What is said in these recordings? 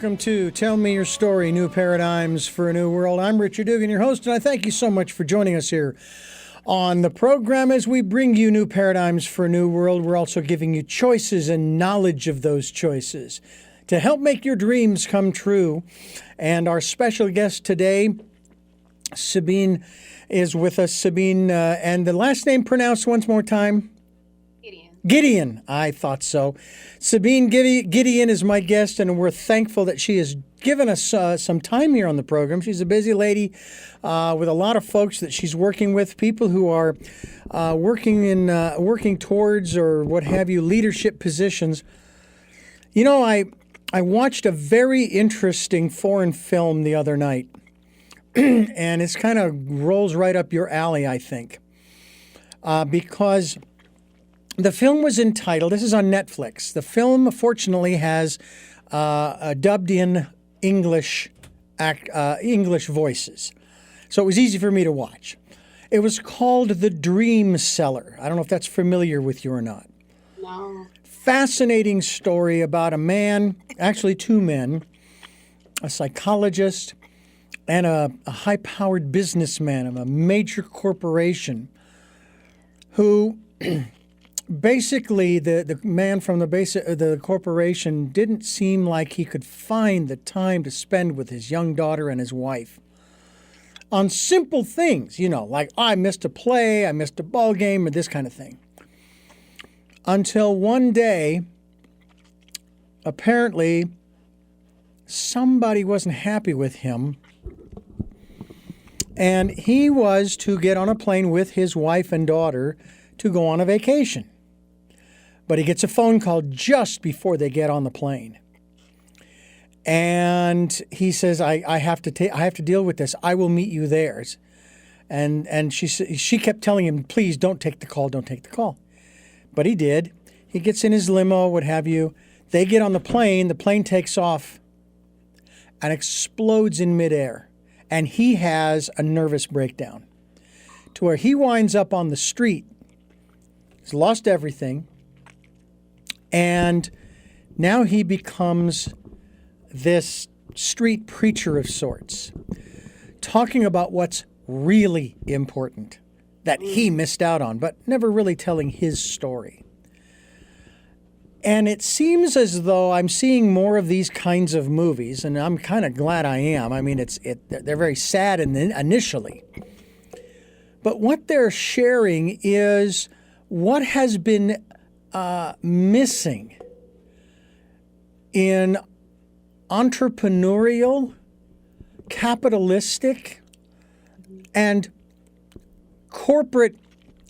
welcome to Tell Me Your Story, New Paradigms for a New World. I'm Richard Dugan, your host, and I thank you so much for joining us here on the program as we bring you new paradigms for a new world. We're also giving you choices and knowledge of those choices to help make your dreams come true. And our special guest today, Sabine, is with us. Sabine, and the last name pronounced once more time? Gedeon, I thought so. Sabine Gedeon is my guest, and we're thankful that she has given us some time here on the program. She's a busy lady with a lot of folks that she's working with, people who are working towards or what have you, leadership positions. You know, I watched a very interesting foreign film the other night, and it's kind of rolls right up your alley, I think, because the film was entitled, this is on Netflix. The film, fortunately, has dubbed in English voices. So it was easy for me to watch. It was called The Dream Seller. I don't know if that's familiar with you or not. No. Fascinating story about a man, actually two men, a psychologist and a high-powered businessman of a major corporation who basically, the man from the corporation didn't seem like he could find the time to spend with his young daughter and his wife on simple things, you know, like I missed a play, I missed a ball game, or this kind of thing. Until one day, apparently, somebody wasn't happy with him, and he was to get on a plane with his wife and daughter to go on a vacation. But he gets a phone call just before they get on the plane. And he says, I have to deal with this. I will meet you there. And she kept telling him, please don't take the call, don't take the call. But he did. He gets in his limo, what have you. They get on the plane takes off and explodes in midair. And he has a nervous breakdown to where he winds up on the street. He's lost everything. And now he becomes this street preacher of sorts, talking about what's really important that he missed out on, but never really telling his story. And it seems as though I'm seeing more of these kinds of movies, and I'm kind of glad I am. I mean, they're very sad initially. But what they're sharing is what has been missing in entrepreneurial, capitalistic, and corporate,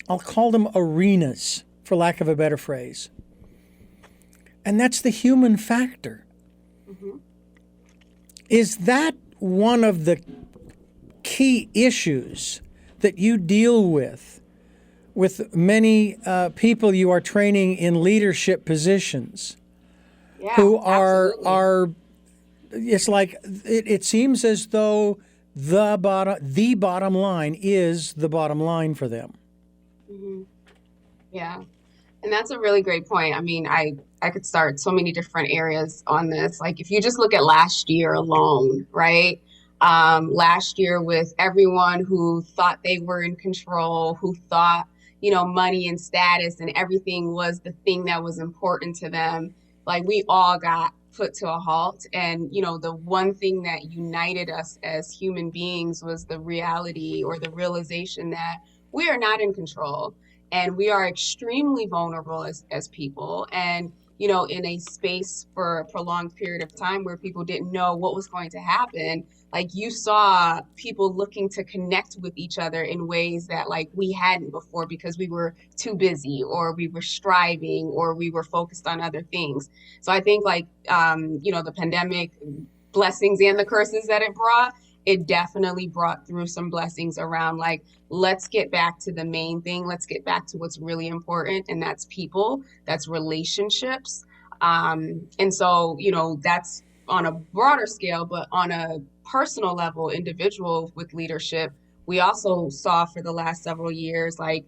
I'll call them arenas, for lack of a better phrase. And that's the human factor. Mm-hmm. Is that one of the key issues that you deal with many people you are training in leadership positions, who are it's like it seems as though the bottom line is the bottom line for them. Mm-hmm. Yeah, and that's a really great point. I mean, I could start so many different areas on this. Like if you just look at last year alone, right? Last year with everyone who thought they were in control, who thought, you know, money and status and everything was the thing that was important to them. Like we all got put to a halt. And, you know, the one thing that united us as human beings was the reality or the realization that we are not in control and we are extremely vulnerable as people. And, you know, in a space for a prolonged period of time where people didn't know what was going to happen, like you saw people looking to connect with each other in ways that like we hadn't before because we were too busy or we were striving or we were focused on other things. So I think like, you know, the pandemic blessings and the curses that it definitely brought through some blessings around like, let's get back to the main thing. Let's get back to what's really important. And that's people, that's relationships. And so, you know, that's on a broader scale, but on a personal level, individual with leadership, we also saw for the last several years, like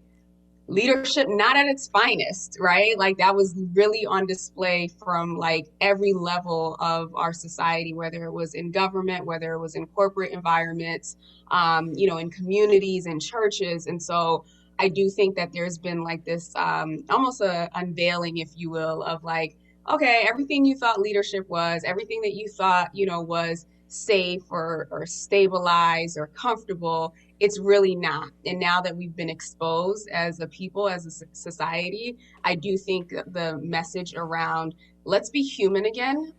leadership not at its finest, right? Like that was really on display from like every level of our society, whether it was in government, whether it was in corporate environments, in communities and churches. And so I do think that there's been like this almost a unveiling, if you will, of like, okay, everything you thought leadership was, everything that you thought, was safe or stabilized or comfortable, it's really not. And now that we've been exposed as a people, as a society, I do think the message around let's be human again.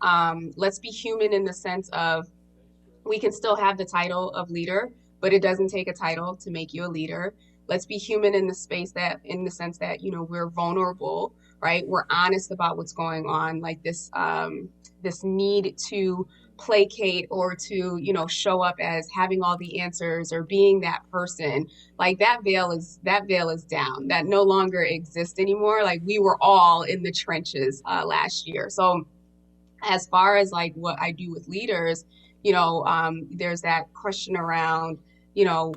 Let's be human in the sense of we can still have the title of leader, but it doesn't take a title to make you a leader. Let's be human in the in the sense that, we're vulnerable, right? We're honest about what's going on, like this need to placate or to, show up as having all the answers or being that person. Like that veil is down. That no longer exists anymore. Like we were all in the trenches last year. So as far as like what I do with leaders, there's that question around,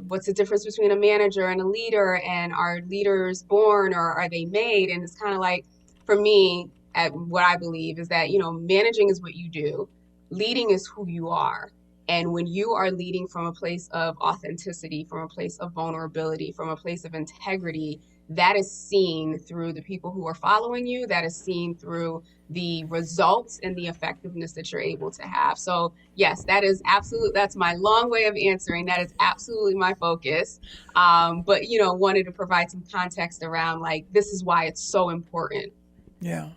what's the difference between a manager and a leader, and are leaders born or are they made? And it's kind of like, for me, at what I believe is that, managing is what you do, leading is who you are. And when you are leading from a place of authenticity, from a place of vulnerability, from a place of integrity, that is seen through the people who are following you, that is seen through the results and the effectiveness that you're able to have. So yes, that's my long way of answering. That is absolutely my focus. But wanted to provide some context around like, this is why it's so important. Yeah.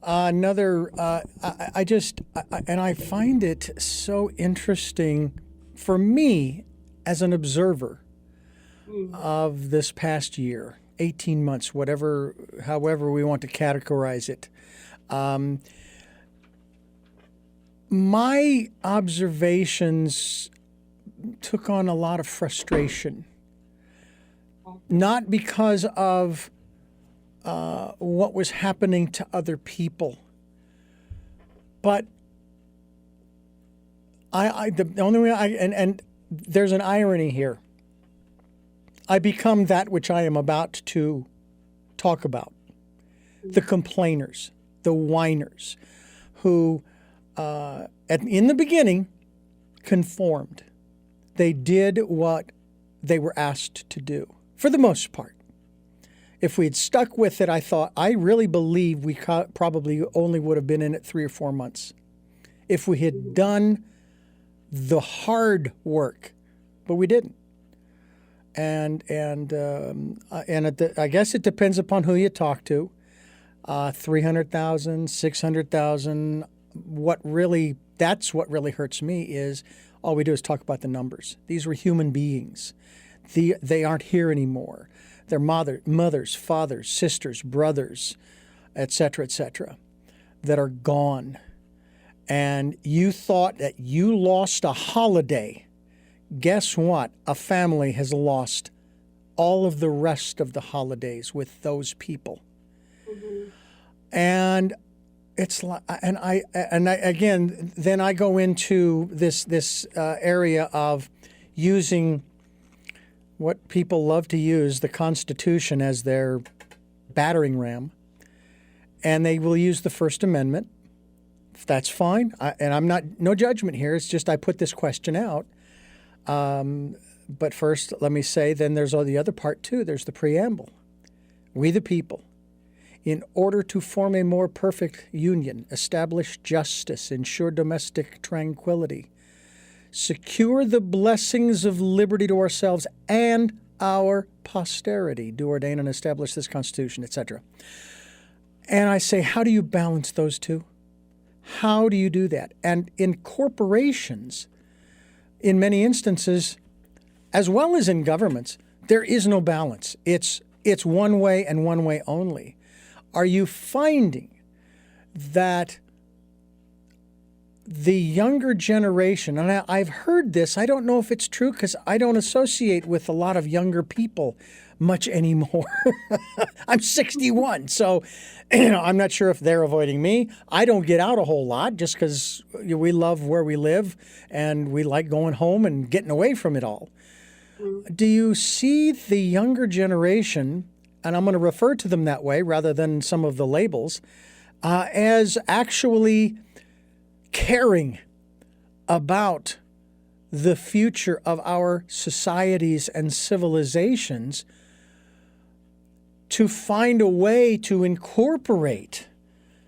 I find it so interesting for me as an observer of this past year, 18 months, however we want to categorize it. My observations took on a lot of frustration, not because of what was happening to other people, but the only way and there's an irony here. I become that which I am about to talk about. The complainers, the whiners, who in the beginning conformed. They did what they were asked to do, for the most part. If we had stuck with it, I really believe we probably only would have been in it 3 or 4 months. If we had done the hard work, but we didn't. I guess it depends upon who you talk to. 300,000, 600,000. That's what really hurts me is all we do is talk about the numbers. These were human beings. They aren't here anymore. Their mothers, fathers, sisters, brothers, et cetera, that are gone. And you thought that you lost a holiday. Guess what? A family has lost all of the rest of the holidays with those people. Mm-hmm. And it's like, then I go into this area of using what people love to use, the Constitution, as their battering ram, and they will use the First Amendment. That's fine, no judgment here. It's just I put this question out. But first, let me say, then there's all the other part too. There's the preamble. We the people, in order to form a more perfect union, establish justice, ensure domestic tranquility, secure the blessings of liberty to ourselves and our posterity, do ordain and establish this Constitution, etc. And I say, how do you balance those two? How do you do that? And in corporations, in many instances, as well as in governments, there is no balance. It's one way and one way only. Are you finding that the younger generation, and I've heard this, I don't know if it's true because I don't associate with a lot of younger people much anymore. I'm 61, so I'm not sure if they're avoiding me. I don't get out a whole lot just because we love where we live and we like going home and getting away from it all. Do you see the younger generation and I'm going to refer to them that way rather than some of the labels, as actually caring about the future of our societies and civilizations, to find a way to incorporate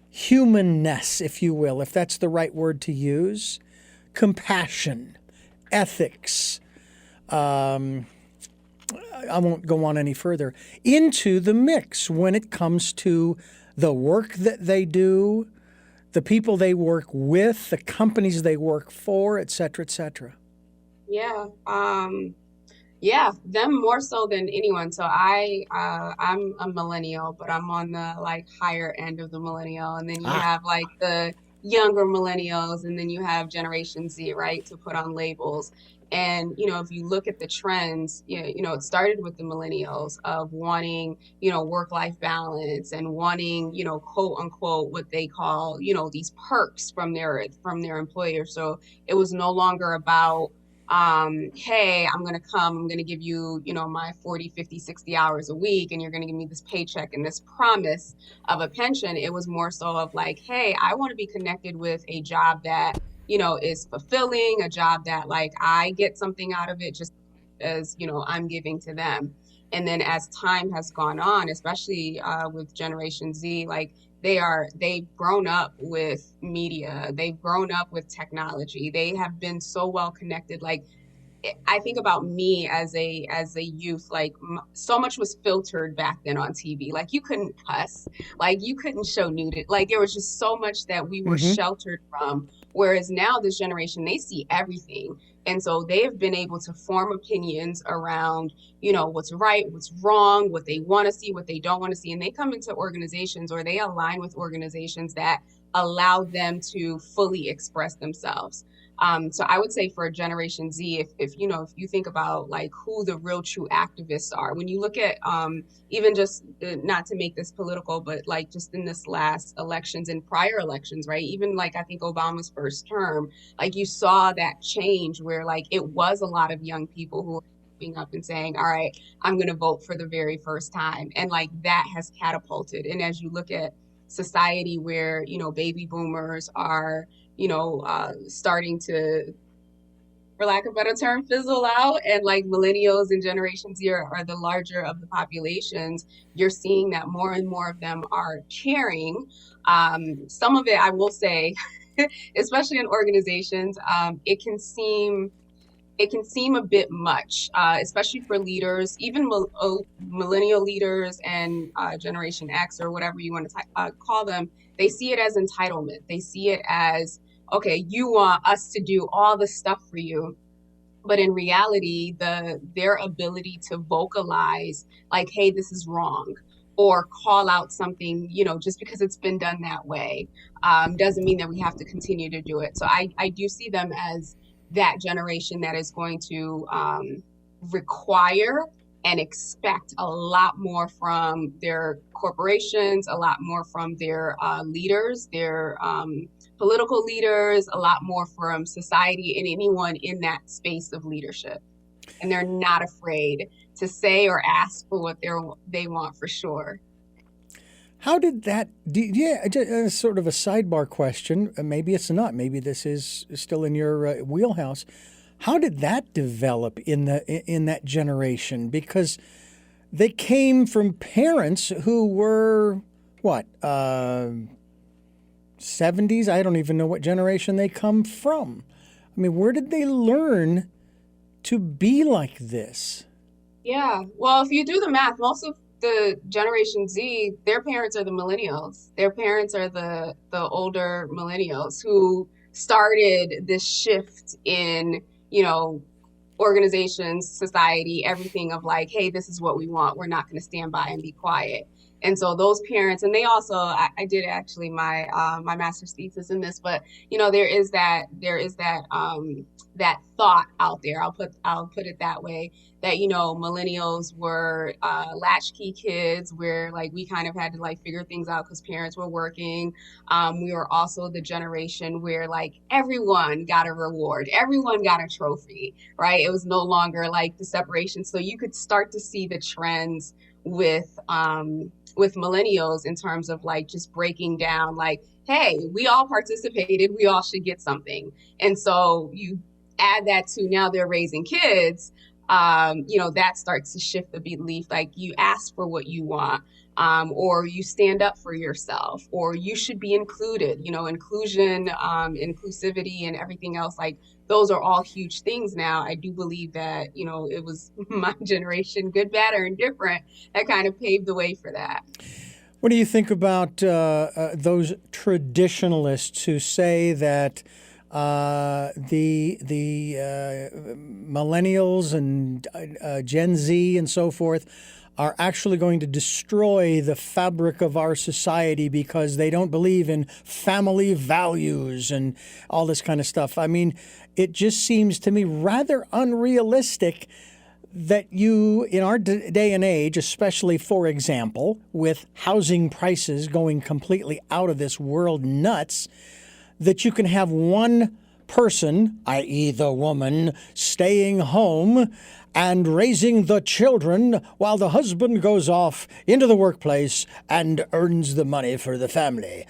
humanness, if you will, if that's the right word to use, compassion, ethics, I won't go on any further, into the mix when it comes to the work that they do, the people they work with, the companies they work for, et cetera, et cetera. Yeah. Yeah, them more so than anyone. So I'm a millennial, but I'm on the like higher end of the millennial. And then you Ah, have like the younger millennials, and then you have Generation Z, right, to put on labels. And if you look at the trends, it started with the millennials of wanting, work-life balance and wanting, quote unquote, what they call, these perks from their employer. So it was no longer about hey, I'm going to give you, my 40, 50, 60 hours a week, and you're going to give me this paycheck and this promise of a pension. It was more so of like, hey, I want to be connected with a job that, is fulfilling, a job that like I get something out of it just as, I'm giving to them. And then as time has gone on, especially with Generation Z, like they've grown up with media, they've grown up with technology, they have been so well connected. Like I think about me as a youth, like so much was filtered back then on TV. Like you couldn't cuss, like you couldn't show nudity, like there was just so much that we were mm-hmm. sheltered from. Whereas now this generation, they see everything, and so they have been able to form opinions around, what's right, what's wrong, what they want to see, what they don't want to see, and they come into organizations or they align with organizations that allow them to fully express themselves. So I would say for Generation Z, if you think about like who the real true activists are, when you look at even just not to make this political, but like just in this last elections and prior elections, right? Even like I think Obama's first term, like you saw that change where like it was a lot of young people who were stepping up and saying, all right, I'm going to vote for the very first time. And like that has catapulted. And as you look at society where, baby boomers are starting to, for lack of a better term, fizzle out, and like millennials and Generation Z are the larger of the populations, you're seeing that more and more of them are caring. Some of it, I will say, especially in organizations, it can seem a bit much, especially for leaders, even millennial leaders and Generation X or whatever you want to call them. They see it as entitlement. They see it as, okay, you want us to do all the stuff for you. But in reality, their ability to vocalize, like, hey, this is wrong, or call out something, just because it's been done that way, doesn't mean that we have to continue to do it. So I do see them as that generation that is going to require and expect a lot more from their corporations, a lot more from their leaders, their political leaders, a lot more from society and anyone in that space of leadership. And they're not afraid to say or ask for what they want for sure. How did that? Yeah, just, sort of a sidebar question. Maybe it's not. Maybe this is still in your wheelhouse. How did that develop in that generation? Because they came from parents who were what 70s. I don't even know what generation they come from. I mean, where did they learn to be like this? Yeah. Well, if you do the math, most of the Generation Z, their parents are the millennials. Their parents are the older millennials who started this shift in, organizations, society, everything of like, hey, this is what we want. We're not going to stand by and be quiet. And so those parents, and they also, I did actually my master's thesis in this, but there is that thought out there. I'll put it that way, that millennials were latchkey kids, where like we kind of had to like figure things out because parents were working. We were also the generation where like everyone got a reward, everyone got a trophy, right? It was no longer like the separation. So you could start to see the trends with millennials in terms of like just breaking down like, hey, we all participated, we all should get something. And so you add that to now they're raising kids, that starts to shift the belief like you ask for what you want, or you stand up for yourself, or you should be included, inclusion, inclusivity, and everything else. Like those are all huge things now. I do believe that, it was my generation, good, bad, or indifferent, that kind of paved the way for that. What do you think about those traditionalists who say that the millennials and Gen Z and so forth are actually going to destroy the fabric of our society because they don't believe in family values and all this kind of stuff? I mean, it just seems to me rather unrealistic that you, in our day and age, especially, for example, with housing prices going completely out of this world nuts, that you can have one person, i.e. the woman, staying home and raising the children while the husband goes off into the workplace and earns the money for the family.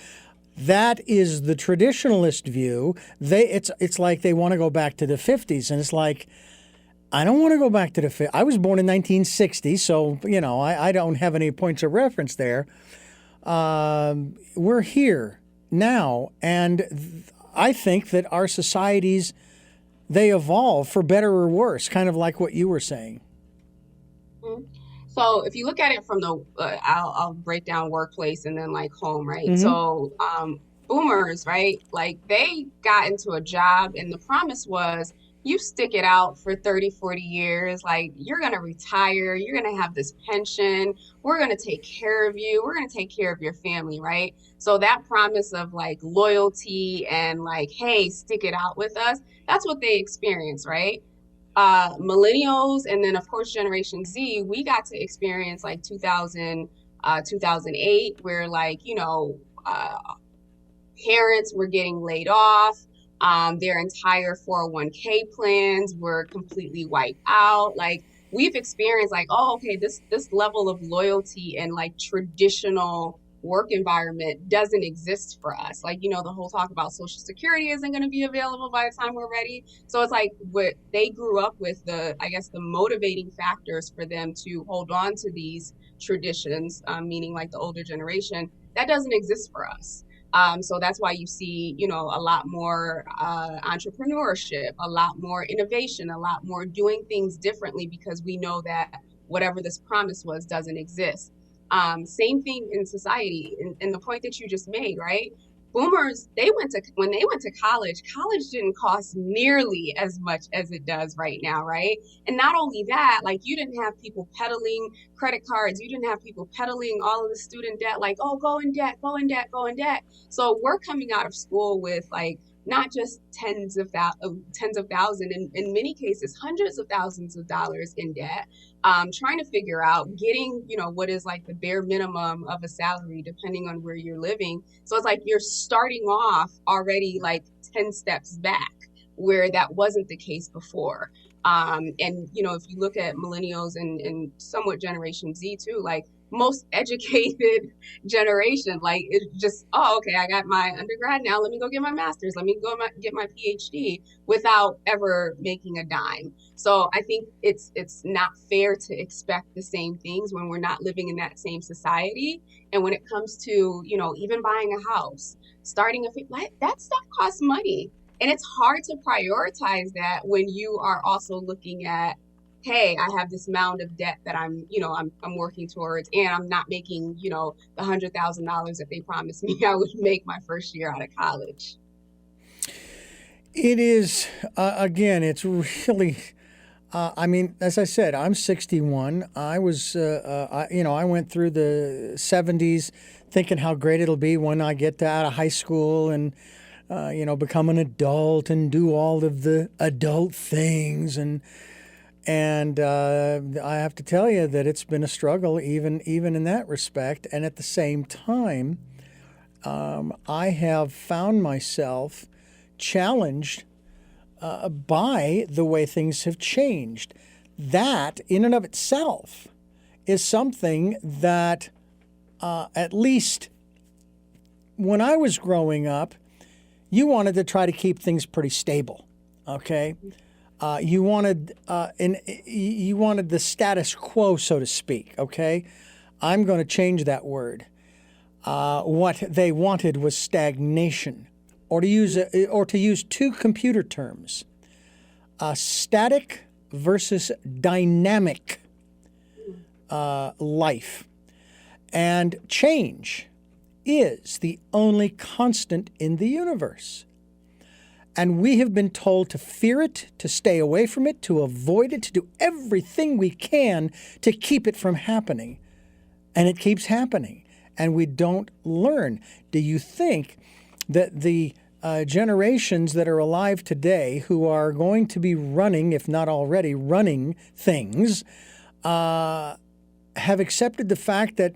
That is the traditionalist view. It's like they want to go back to the 50s, and it's like, I don't want to go back to the 50s. I was born in 1960, so, I don't have any points of reference there. We're here now, and I think that our societies, they evolve for better or worse, kind of like what you were saying. Mm-hmm. So if you look at it from I'll break down workplace and then like home, right? Mm-hmm. So boomers, right? Like they got into a job and the promise was you stick it out for 30, 40 years, like you're going to retire, you're going to have this pension, we're going to take care of you, we're going to take care of your family, right? So that promise of like loyalty and like, hey, stick it out with us, that's what they experience, right? Millennials and then of course Generation Z, we got to experience like 2008, where like, parents were getting laid off. Their entire 401k plans were completely wiped out. Like we've experienced like, oh, okay, this level of loyalty and like traditional work environment doesn't exist for us. Like, the whole talk about Social Security isn't going to be available by the time we're ready. So it's like what they grew up with, the motivating factors for them to hold on to these traditions, meaning like the older generation, that doesn't exist for us. So that's why you see, a lot more entrepreneurship, a lot more innovation, a lot more doing things differently, because we know that whatever this promise was doesn't exist. Same thing in society, and the point that you just made, right? Boomers, when they went to college didn't cost nearly as much as it does right now, right? And not only that, like you didn't have people peddling credit cards, you didn't have people peddling all of the student debt, like, oh, go in debt, go in debt, go in debt. So we're coming out of school with like not just tens of thousands, in many cases, hundreds of thousands of dollars in debt, trying to figure out getting, what is like the bare minimum of a salary, depending on where you're living. So it's like you're starting off already like 10 steps back, where that wasn't the case before. And, if you look at millennials and somewhat Generation Z too, like most educated generation, like it just, oh, okay, I got my undergrad, now let me go get my master's, let me go get my PhD without ever making a dime. So I think it's not fair to expect the same things when we're not living in that same society. And when it comes to, even buying a house, starting that stuff costs money. And it's hard to prioritize that when you are also looking at, hey, I have this mound of debt that I'm working towards, and I'm not making, the $100,000 that they promised me I would make my first year out of college. It is, again, it's really, as I said, I'm 61. I was, I went through the 70s thinking how great it'll be when I get out of high school and, become an adult and do all of the adult things. And I have to tell you that it's been a struggle even in that respect. And at the same time, I have found myself challenged by the way things have changed. That, in and of itself, is something that, at least when I was growing up, you wanted to try to keep things pretty stable. Okay, you wanted you wanted the status quo, so to speak. Okay, I'm going to change that word. What they wanted was stagnation, or to use two computer terms: static versus dynamic life. And change is the only constant in the universe. And we have been told to fear it, to stay away from it, to avoid it, to do everything we can to keep it from happening. And it keeps happening. And we don't learn. Do you think that the generations that are alive today who are going to be running, if not already running things, have accepted the fact that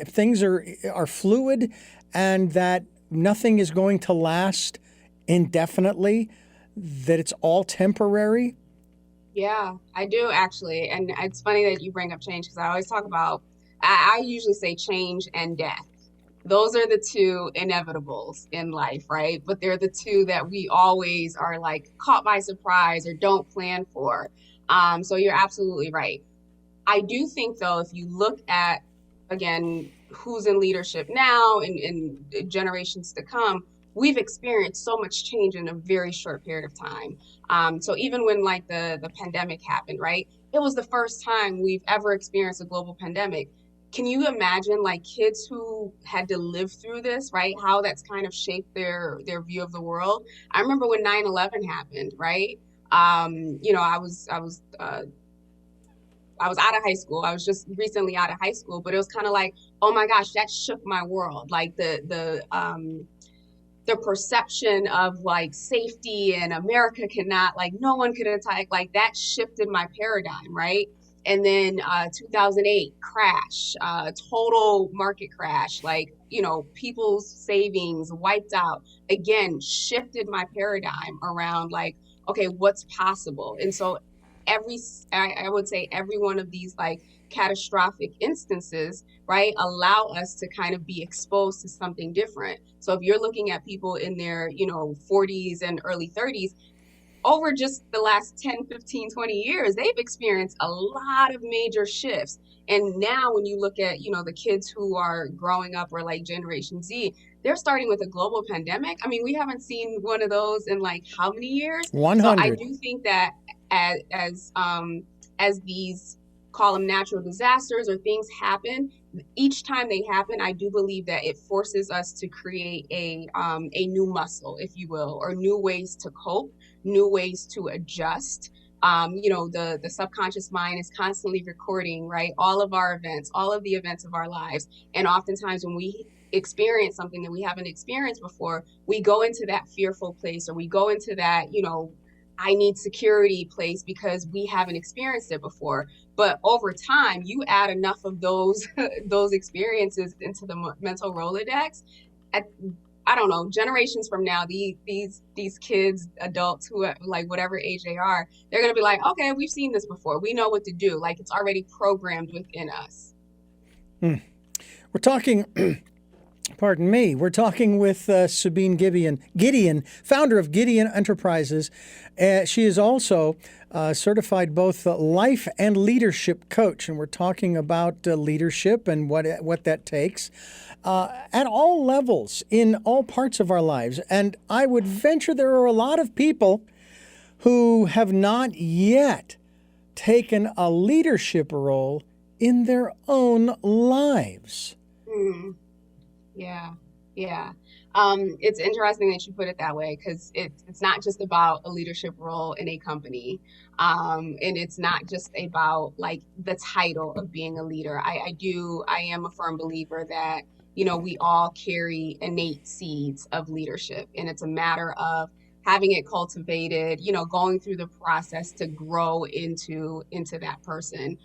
things are fluid and that nothing is going to last indefinitely, that it's all temporary? Yeah, I do actually. And it's funny that you bring up change because I always talk about, I usually say change and death. Those are the two inevitables in life, right? But they're the two that we always are like caught by surprise or don't plan for. So you're absolutely right. I do think, though, if you look at, again, who's in leadership now and generations to come, we've experienced so much change in a very short period of time. So even when like the pandemic happened, right? It was the first time we've ever experienced a global pandemic. Can you imagine like kids who had to live through this, right? How that's kind of shaped their view of the world. I remember when 9/11 happened, right? I was out of high school. I was just recently out of high school, but it was kind of like, oh my gosh, that shook my world. Like the perception of like safety and America cannot, like no one could attack, like that shifted my paradigm, right? And then 2008 crash, total market crash, like, people's savings wiped out, again, shifted my paradigm around like, okay, what's possible? And so I would say every one of these like catastrophic instances, right, allow us to kind of be exposed to something different. So if you're looking at people in their, 40s and early 30s, over just the last 10, 15, 20 years, they've experienced a lot of major shifts. And now when you look at, the kids who are growing up or like Generation Z, they're starting with a global pandemic. I mean, we haven't seen one of those in like how many years? So I 100. do think that as these, call them natural disasters or things happen, each time they happen, I do believe that it forces us to create a new muscle, if you will, or new ways to cope, new ways to adjust. The subconscious mind is constantly recording, right? All of our events, all of the events of our lives. And oftentimes when we experience something that we haven't experienced before, we go into that fearful place, or we go into that, I need security place because we haven't experienced it before. But over time, you add enough of those those experiences into the mental Rolodex. At, I don't know, generations from now, these kids, adults who are like whatever age they are, they're gonna be like, okay, we've seen this before. We know what to do. Like it's already programmed within us. We're talking, pardon me, we're talking with Sabine Gedeon, founder of Gedeon Enterprises. She is also certified both life and leadership coach, and we're talking about leadership and what that takes at all levels, in all parts of our lives. And I would venture there are a lot of people who have not yet taken a leadership role in their own lives. Mm, yeah, yeah. It's interesting that you put it that way because it's not just about a leadership role in a company, and it's not just about like the title of being a leader. I am a firm believer that we all carry innate seeds of leadership, and it's a matter of having it cultivated, going through the process to grow into that person.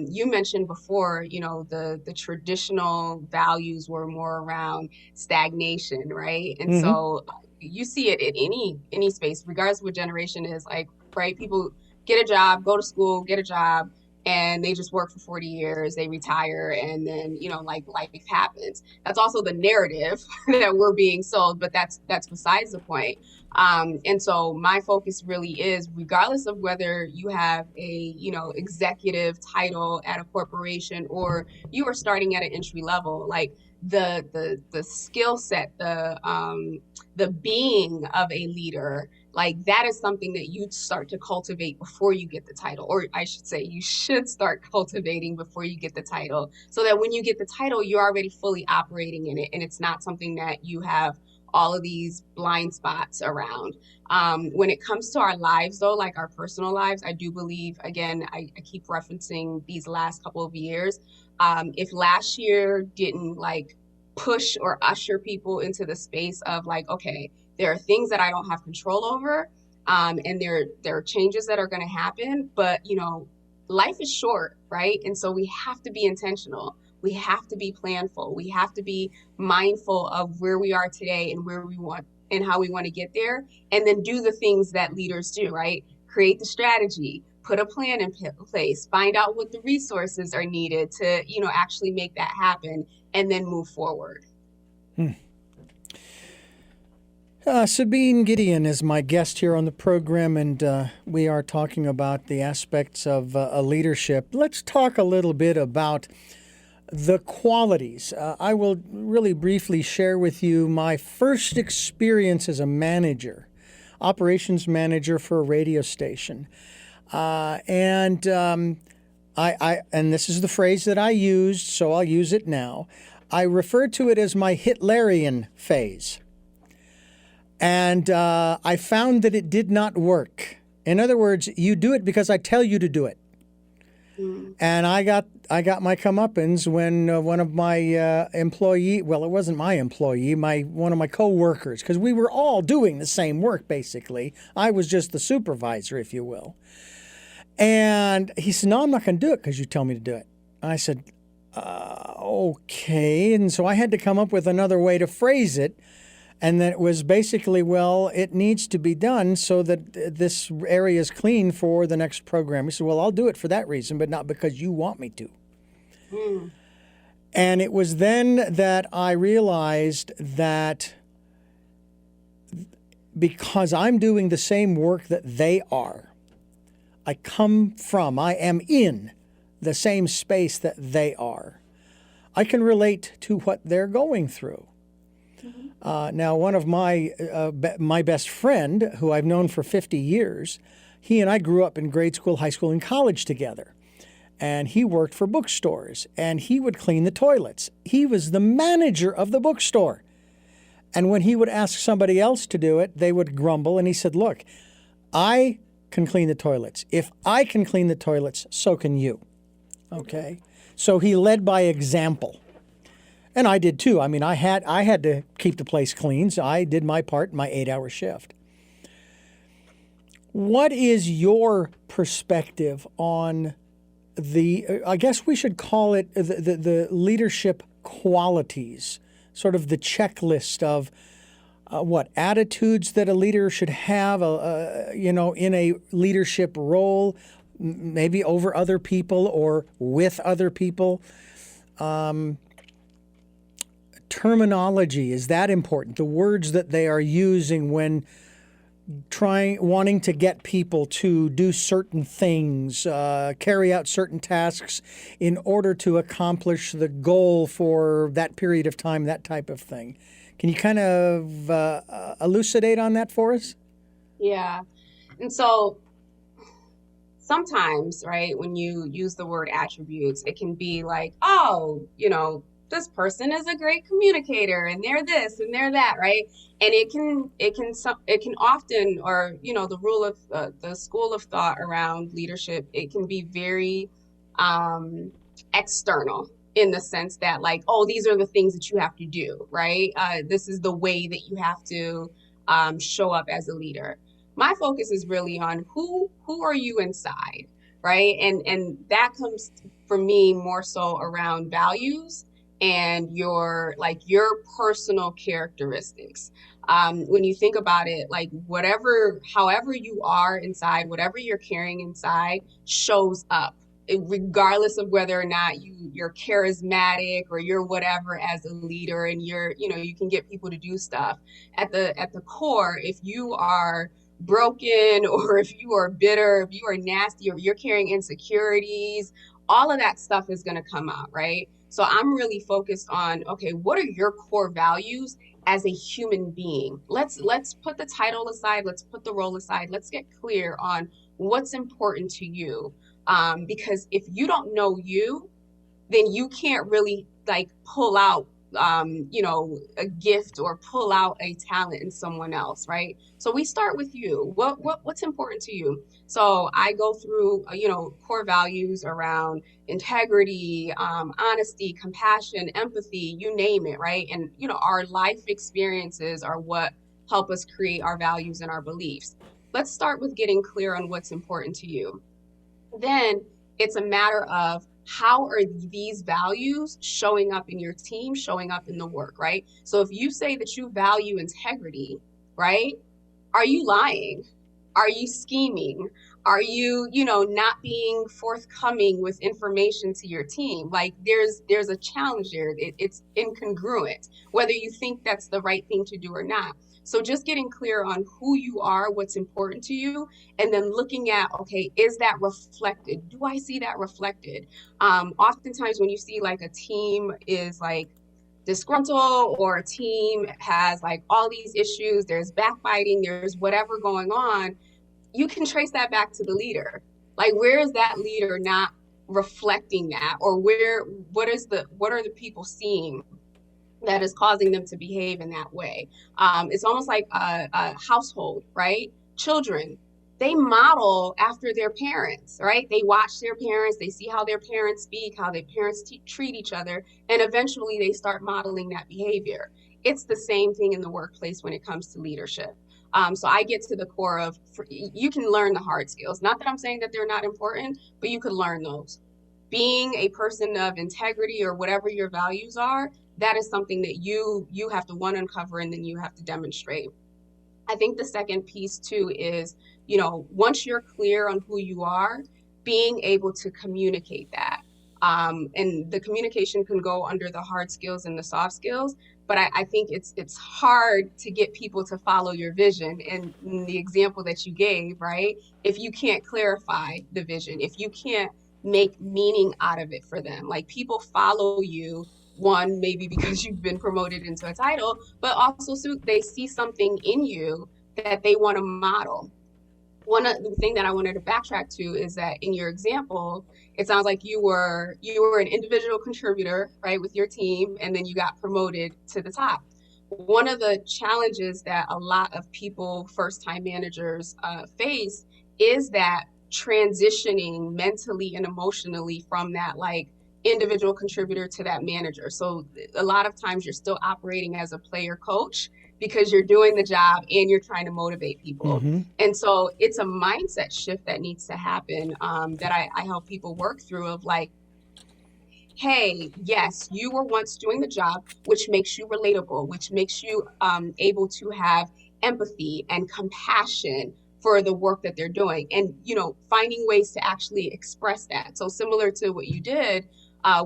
You mentioned before, the traditional values were more around stagnation, right? And Mm-hmm. so you see it in any space, regardless of what generation is, like, right? People get a job, go to school, get a job. and they just work for 40 years, they retire, and then, like life happens. That's also the narrative that we're being sold, but that's besides the point. And so my focus really is, regardless of whether you have a, executive title at a corporation or you are starting at an entry level, like the skill set, the being of a leader, like that is something that you start to cultivate before you get the title, or I should say you should start cultivating before you get the title, so that when you get the title you're already fully operating in it, and it's not something that you have all of these blind spots around. When it comes to our lives though, like our personal lives, I do believe, again, I keep referencing these last couple of years. If last year didn't like push or usher people into the space of like, okay, there are things that I don't have control over, and there are changes that are going to happen. But life is short, right? And so we have to be intentional. We have to be planful. We have to be mindful of where we are today and where we want and how we want to get there, and then do the things that leaders do, right? Create the strategy, put a plan in place, find out what the resources are needed to, actually make that happen, and then move forward. Sabine Gedeon is my guest here on the program, and we are talking about the aspects of leadership. Let's talk a little bit about the qualities. I will really briefly share with you my first experience as a manager, operations manager for a radio station. And this is the phrase that I used, so I'll use it now. I refer to it as my Hitlerian phase. And I found that it did not work. In other words, you do it because I tell you to do it. And I got my comeuppance when one of my employee, well, it wasn't my employee, one of my coworkers, because we were all doing the same work basically. I was just the supervisor, if you will. And he said, "No, I'm not going to do it because you tell me to do it." I said, "Okay." And so I had to come up with another way to phrase it. And then it was basically, well, it needs to be done so that this area is clean for the next program. He said, "Well, I'll do it for that reason, but not because you want me to." And it was then that I realized that because I'm doing the same work that they are, I am in the same space that they are, I can relate to what they're going through. Now, one of my best friend, who I've known for 50 years, he and I grew up in grade school, high school, and college together. And he worked for bookstores, and he would clean the toilets. He was the manager of the bookstore. And when he would ask somebody else to do it, they would grumble. And he said, "Look, I can clean the toilets. If I can clean the toilets, so can you." Okay? So he led by example. And I did too. I mean, I had to keep the place clean, so I did my part in my 8-hour shift. What is your perspective on I guess we should call it the leadership qualities, sort of the checklist of what attitudes that a leader should have, in a leadership role, maybe over other people or with other people. Terminology, is that important? The words that they are using when wanting to get people to do certain things, carry out certain tasks in order to accomplish the goal for that period of time, that type of thing. Can you kind of elucidate on that for us? Yeah. And so sometimes, right, when you use the word attributes, it can be like, oh, this person is a great communicator and they're this and they're that, right? And it can often, or the rule of the school of thought around leadership, it can be very external, in the sense that like, oh, these are the things that you have to do, right? This is the way that you have to show up as a leader. My focus is really on who are you inside, right? And that comes for me more so around values and your personal characteristics. When you think about it, like however you are inside, whatever you're carrying inside shows up regardless of whether or not you're charismatic or you're whatever as a leader, and you can get people to do stuff. At the core, if you are broken, or if you are bitter, if you are nasty, or you're carrying insecurities, all of that stuff is going to come out, right? So I'm really focused on, okay, what are your core values as a human being? Let's put the title aside, let's put the role aside, let's get clear on what's important to you. Because if you don't know you, then you can't really like pull out a gift or pull out a talent in someone else, right? So we start with you. What's important to you? So I go through core values around integrity, honesty, compassion, empathy, you name it, right? And our life experiences are what help us create our values and our beliefs. Let's start with getting clear on what's important to you. Then it's a matter of, how are these values showing up in your team, showing up in the work, right? So if you say that you value integrity, right? Are you lying? Are you scheming? Are you, not being forthcoming with information to your team? Like there's a challenge there. It's incongruent, whether you think that's the right thing to do or not. So just getting clear on who you are, what's important to you, and then looking at, okay, is that reflected? Do I see that reflected? Oftentimes when you see like a team is like disgruntled, or a team has like all these issues, there's backbiting, there's whatever going on, you can trace that back to the leader. Like, where is that leader not reflecting that? Or what are the people seeing that is causing them to behave in that way? It's almost like a household, right? Children, they model after their parents, right? They watch their parents, they see how their parents speak, how their parents treat each other, and eventually they start modeling that behavior. It's the same thing in the workplace when it comes to leadership. So I get to the core of, you can learn the hard skills. Not that I'm saying that they're not important, but you can learn those. Being a person of integrity, or whatever your values are, that is something that you have to uncover, and then you have to demonstrate. I think the second piece too is, once you're clear on who you are, being able to communicate that. And the communication can go under the hard skills and the soft skills, but I think it's hard to get people to follow your vision. And in the example that you gave, right? If you can't clarify the vision, if you can't make meaning out of it for them, like, people follow you, one, maybe because you've been promoted into a title, but also so they see something in you that they want to model. One of the thing that I wanted to backtrack to is that in your example, it sounds like you were an individual contributor, right, with your team, and then you got promoted to the top. One of the challenges that a lot of people, first-time managers, face is that transitioning mentally and emotionally from that like individual contributor to that manager. So a lot of times you're still operating as a player coach, because you're doing the job and you're trying to motivate people. Mm-hmm. And so it's a mindset shift that needs to happen, that I help people work through, of like, hey, yes, you were once doing the job, which makes you relatable, which makes you able to have empathy and compassion for the work that they're doing, and finding ways to actually express that. So similar to what you did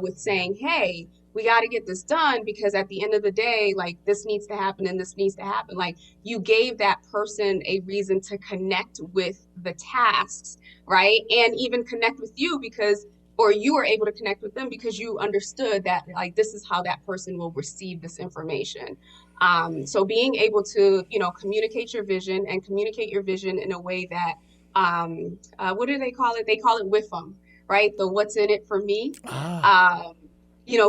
with saying, hey, we got to get this done, because at the end of the day, like, this needs to happen and this needs to happen. Like, you gave that person a reason to connect with the tasks, right? And even connect with you, or you were able to connect with them because you understood that, like, this is how that person will receive this information. So being able to, communicate your vision, and communicate your vision in a way that, what do they call it? They call it WIFM, right? The what's in it for me.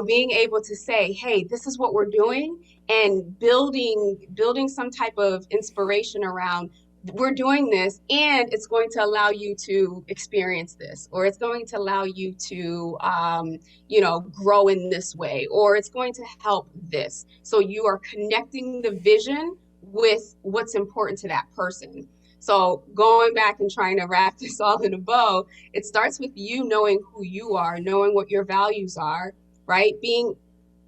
Being able to say, hey, this is what we're doing, and building some type of inspiration around, we're doing this, and it's going to allow you to experience this, or it's going to allow you to, grow in this way, or it's going to help this. So you are connecting the vision with what's important to that person. So going back and trying to wrap this all in a bow, it starts with you knowing who you are, knowing what your values are, right?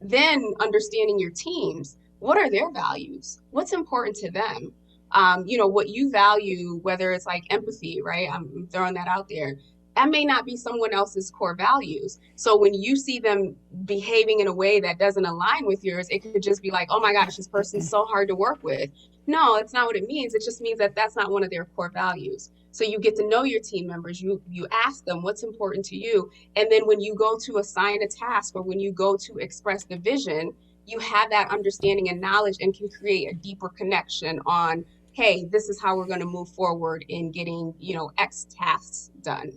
Then understanding your teams. What are their values? What's important to them? What you value, whether it's like empathy, right? I'm throwing that out there. that may not be someone else's core values. So when you see them behaving in a way that doesn't align with yours, it could just be like, oh my gosh, this person's so hard to work with. No, it's not what it means. It just means that that's not one of their core values. So you get to know your team members. You ask them what's important to you, and then when you go to assign a task or when you go to express the vision, you have that understanding and knowledge and can create a deeper connection on, hey, this is how we're going to move forward in getting, X tasks done.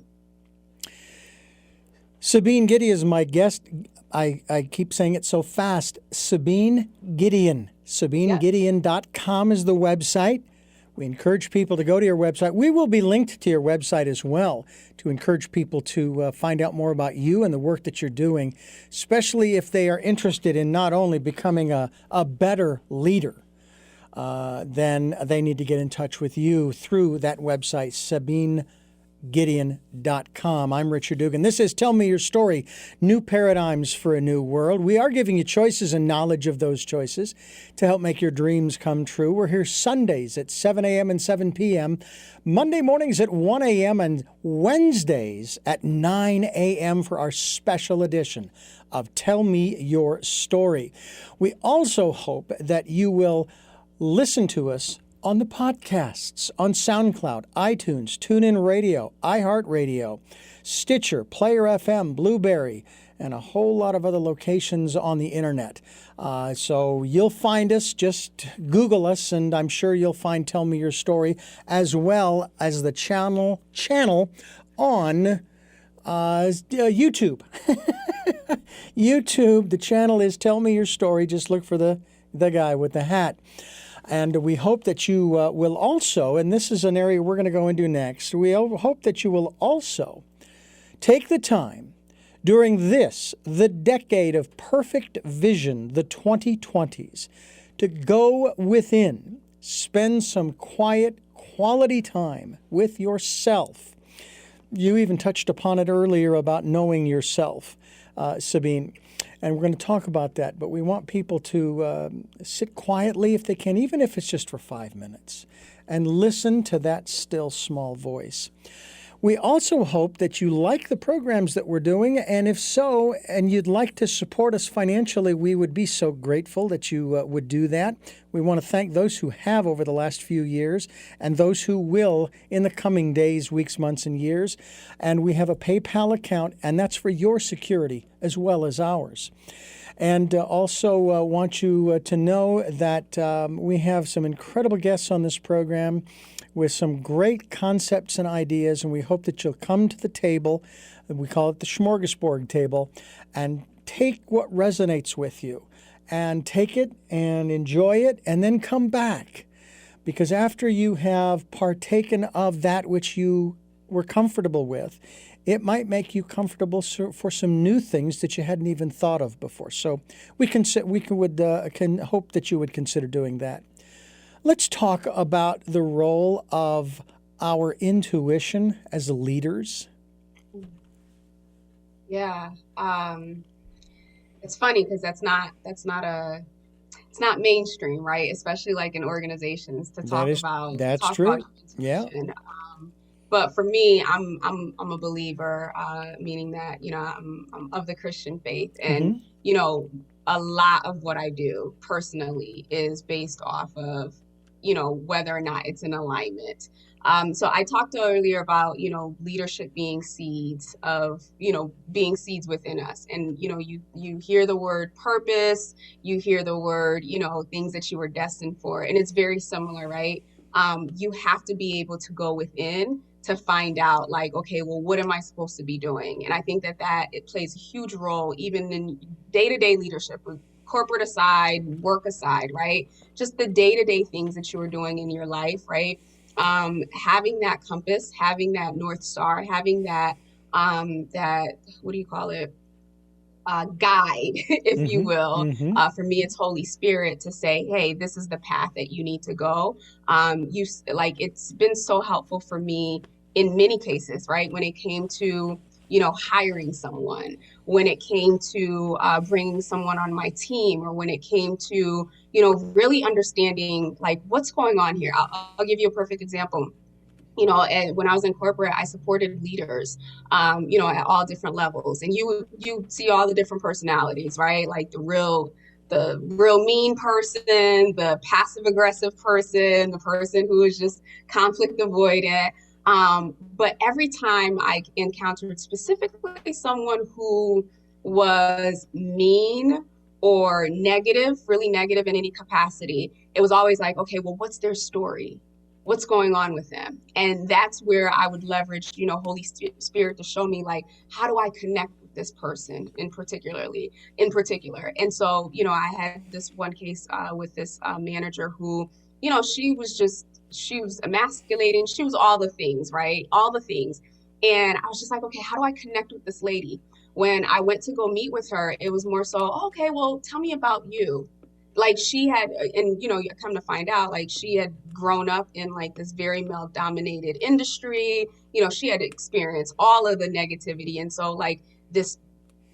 Sabine Gedeon is my guest. I keep saying it so fast. Sabine Gedeon. SabineGedeon.com is the website. We encourage people to go to your website. We will be linked to your website as well to encourage people to find out more about you and the work that you're doing, especially if they are interested in not only becoming a better leader, then they need to get in touch with you through that website, SabineGedeon.com. I'm Richard Dugan. This is Tell Me Your Story, New Paradigms for a New World. We are giving you choices and knowledge of those choices to help make your dreams come true. We're here Sundays at 7 a.m. and 7 p.m., Monday mornings at 1 a.m., and Wednesdays at 9 a.m. for our special edition of Tell Me Your Story. We also hope that you will listen to us on the podcasts, on SoundCloud, iTunes, TuneIn Radio, iHeartRadio, Stitcher, Player FM, Blueberry, and a whole lot of other locations on the internet. So you'll find us, just Google us, and I'm sure you'll find Tell Me Your Story, as well as the channel on YouTube. YouTube, the channel is Tell Me Your Story. Just look for the guy with the hat. And we hope that you will also, and this is an area we're going to go into next, we hope that you will also take the time during the decade of perfect vision, the 2020s, to go within, spend some quiet, quality time with yourself. You even touched upon it earlier about knowing yourself, Sabine. And we're going to talk about that, but we want people to sit quietly if they can, even if it's just for 5 minutes, and listen to that still small voice. We also hope that you like the programs that we're doing, and if so, and you'd like to support us financially, we would be so grateful that you would do that. We want to thank those who have over the last few years and those who will in the coming days, weeks, months, and years. And we have a PayPal account, and that's for your security as well as ours. And also want you to know that we have some incredible guests on this program with some great concepts and ideas, and we hope that you'll come to the table, we call it the smorgasbord table, and take what resonates with you, and take it and enjoy it, and then come back. Because after you have partaken of that which you were comfortable with, it might make you comfortable for some new things that you hadn't even thought of before. So we can hope that you would consider doing that. Let's talk about the role of our intuition as leaders. Yeah, it's funny because it's not mainstream, right? Especially like in organizations to talk about intuition. But for me, I'm a believer, meaning that I'm of the Christian faith, and a lot of what I do personally is based off of whether or not it's in alignment. So I talked earlier about, leadership being seeds within us. And, you hear the word purpose, you hear the word, things that you were destined for. And it's very similar, right? You have to be able to go within to find out like, okay, well, what am I supposed to be doing? And I think that it plays a huge role even in day-to-day leadership, corporate aside, work aside, right? Just the day-to-day things that you are doing in your life, right? Having that compass, having that North Star, having that, what do you call it? Guide, if you will. For me, it's Holy Spirit to say, hey, this is the path that you need to go. It's been so helpful for me in many cases, right? When it came to hiring someone, when it came to bringing someone on my team, or when it came to, really understanding like what's going on here. I'll give you a perfect example. and when I was in corporate, I supported leaders, at all different levels. And you see all the different personalities, right? Like the real mean person, the passive aggressive person, the person who is just conflict avoidant. But every time I encountered specifically someone who was mean or negative, really negative in any capacity, it was always like, okay, well, what's their story? What's going on with them? And that's where I would leverage, Holy Spirit to show me, like, how do I connect with this person in particular. And so, I had this one case with this manager who, she was emasculating. She was all the things, right? All the things. And I was just like, okay, how do I connect with this lady? When I went to go meet with her, it was more so, "Oh, okay, well, tell me about you." Like she had, and you come to find out, like she had grown up in like this very male dominated industry. She had experienced all of the negativity. And so like this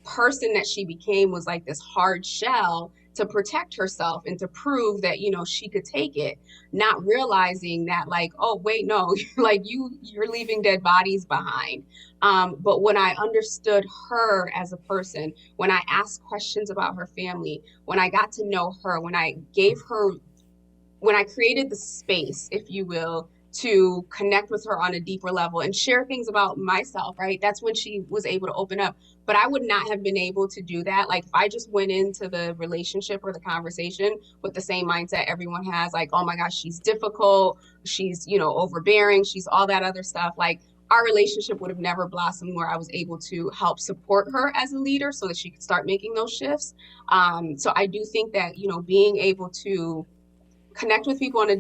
person that she became was like this hard shell to protect herself and to prove that she could take it, not realizing that, like, oh wait, no, like you're leaving dead bodies behind. But when I understood her as a person, when I asked questions about her family, when I got to know her, when I created the space, if you will, to connect with her on a deeper level and share things about myself, right? That's when she was able to open up. But I would not have been able to do that. Like if I just went into the relationship or the conversation with the same mindset everyone has, like, oh my gosh, she's difficult, she's, overbearing, she's all that other stuff. Like our relationship would have never blossomed where I was able to help support her as a leader so that she could start making those shifts. So I do think that, being able to connect with people on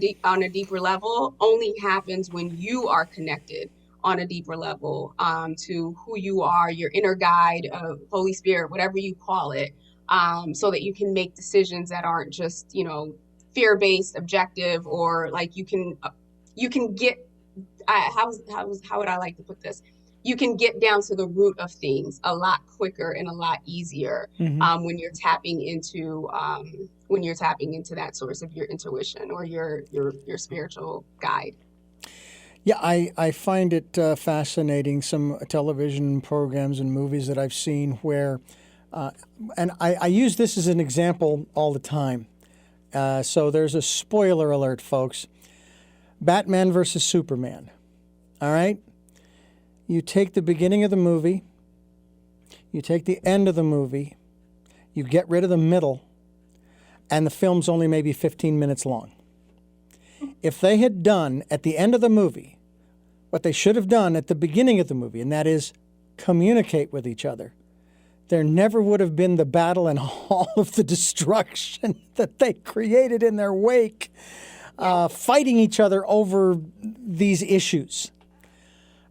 a deeper level only happens when you are connected on a deeper level, to who you are, your inner guide, Holy Spirit, whatever you call it, so that you can make decisions that aren't just fear-based, objective, or like you can get how would I like to put this? You can get down to the root of things a lot quicker and a lot easier, when you're tapping into that source of your intuition or your spiritual guide. Yeah, I find it fascinating, some television programs and movies that I've seen where, and I use this as an example all the time. So there's a spoiler alert, folks. Batman versus Superman. All right? You take the beginning of the movie, you take the end of the movie, you get rid of the middle, and the film's only maybe 15 minutes long. If they had done at the end of the movie what they should have done at the beginning of the movie, and that is communicate with each other, there never would have been the battle and all of the destruction that they created in their wake, fighting each other over these issues.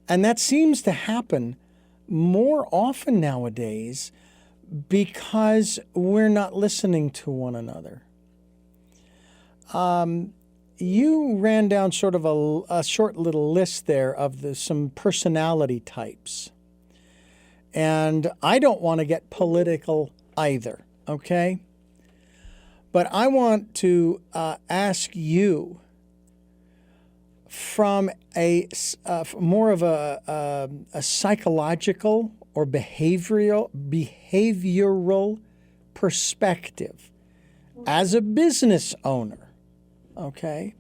And that seems to happen more often nowadays because we're not listening to one another. You ran down sort of a short little list there of some personality types. And I don't want to get political either, okay? But I want to ask you from more of a psychological or behavioral perspective as a business owner, okay?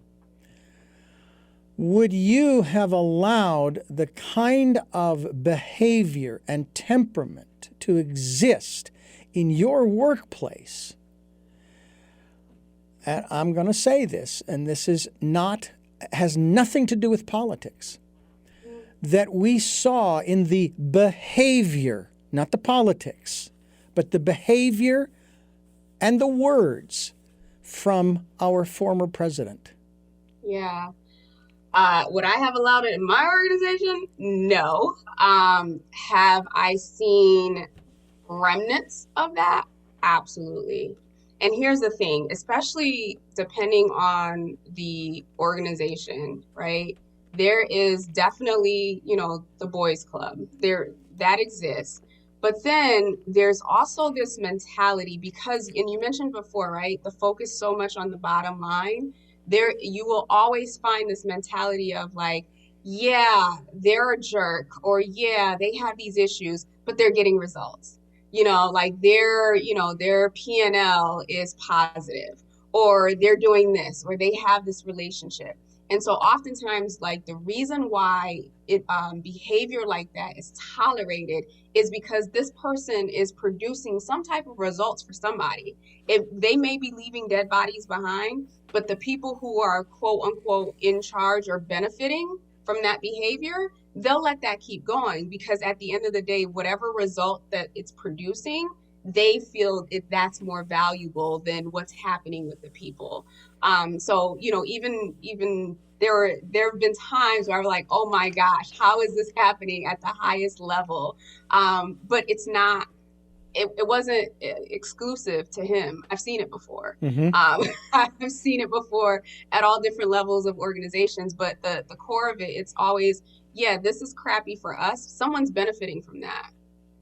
Would you have allowed the kind of behavior and temperament to exist in your workplace? And I'm going to say this, and this has nothing to do with politics, that we saw in the behavior, not the politics, but the behavior and the words from our former president. Yeah. Would I have allowed it in my organization? No. Have I seen remnants of that? Absolutely. And here's the thing, especially depending on the organization, right? There is definitely, the boys club that exists. But then there's also this mentality because, and you mentioned before, right? The focus so much on the bottom line. You will always find this mentality of like, yeah, they're a jerk, or yeah, they have these issues, but they're getting results. Like their P&L is positive, or they're doing this, or they have this relationship. And so oftentimes, like the reason why behavior like that is tolerated is because this person is producing some type of results for somebody. If they may be leaving dead bodies behind, but the people who are quote unquote in charge or benefiting from that behavior, they'll let that keep going because at the end of the day, whatever result that it's producing, they feel that's more valuable than what's happening with the people. So even there have been times where I'm like, oh my gosh, how is this happening at the highest level? But it wasn't exclusive to him. I've seen it before. Mm-hmm. I've seen it before at all different levels of organizations, but the core of it, it's always, yeah, this is crappy for us. Someone's benefiting from that.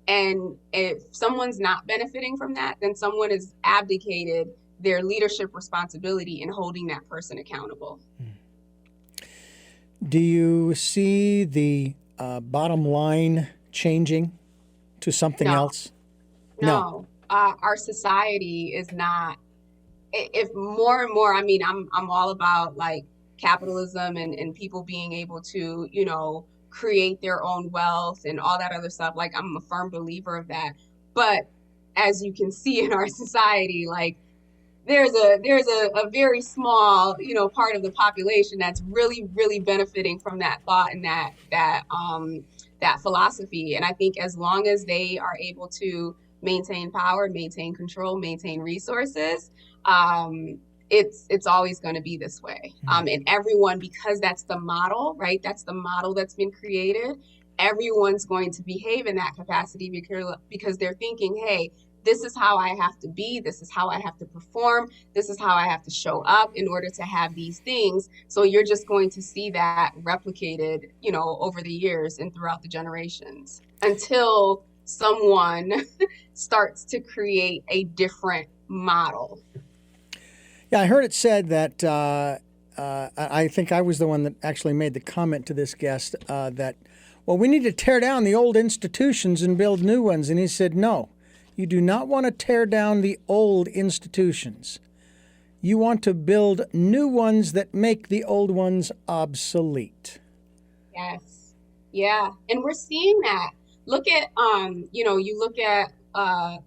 And if someone's not benefiting from that, then someone has abdicated their leadership responsibility in holding that person accountable. Do you see the bottom line changing to something No, else? No. no. Our society is not, if more and more, I mean, I'm all about like capitalism and people being able to, create their own wealth and all that other stuff. Like I'm a firm believer of that. But as you can see in our society, like there's a very small, part of the population that's really, really benefiting from that thought and that philosophy. And I think as long as they are able to maintain power, maintain control, maintain resources, it's always going to be this way. And everyone, because that's the model, right? That's the model that's been created. Everyone's going to behave in that capacity because they're thinking, hey, this is how I have to be. This is how I have to perform. This is how I have to show up in order to have these things. So you're just going to see that replicated, over the years and throughout the generations until someone starts to create a different model. Yeah, I heard it said that I think I was the one that actually made the comment to this guest that, well, we need to tear down the old institutions and build new ones. And he said, no, you do not want to tear down the old institutions. You want to build new ones that make the old ones obsolete. Yes. Yeah. And we're seeing that. Look at, you look at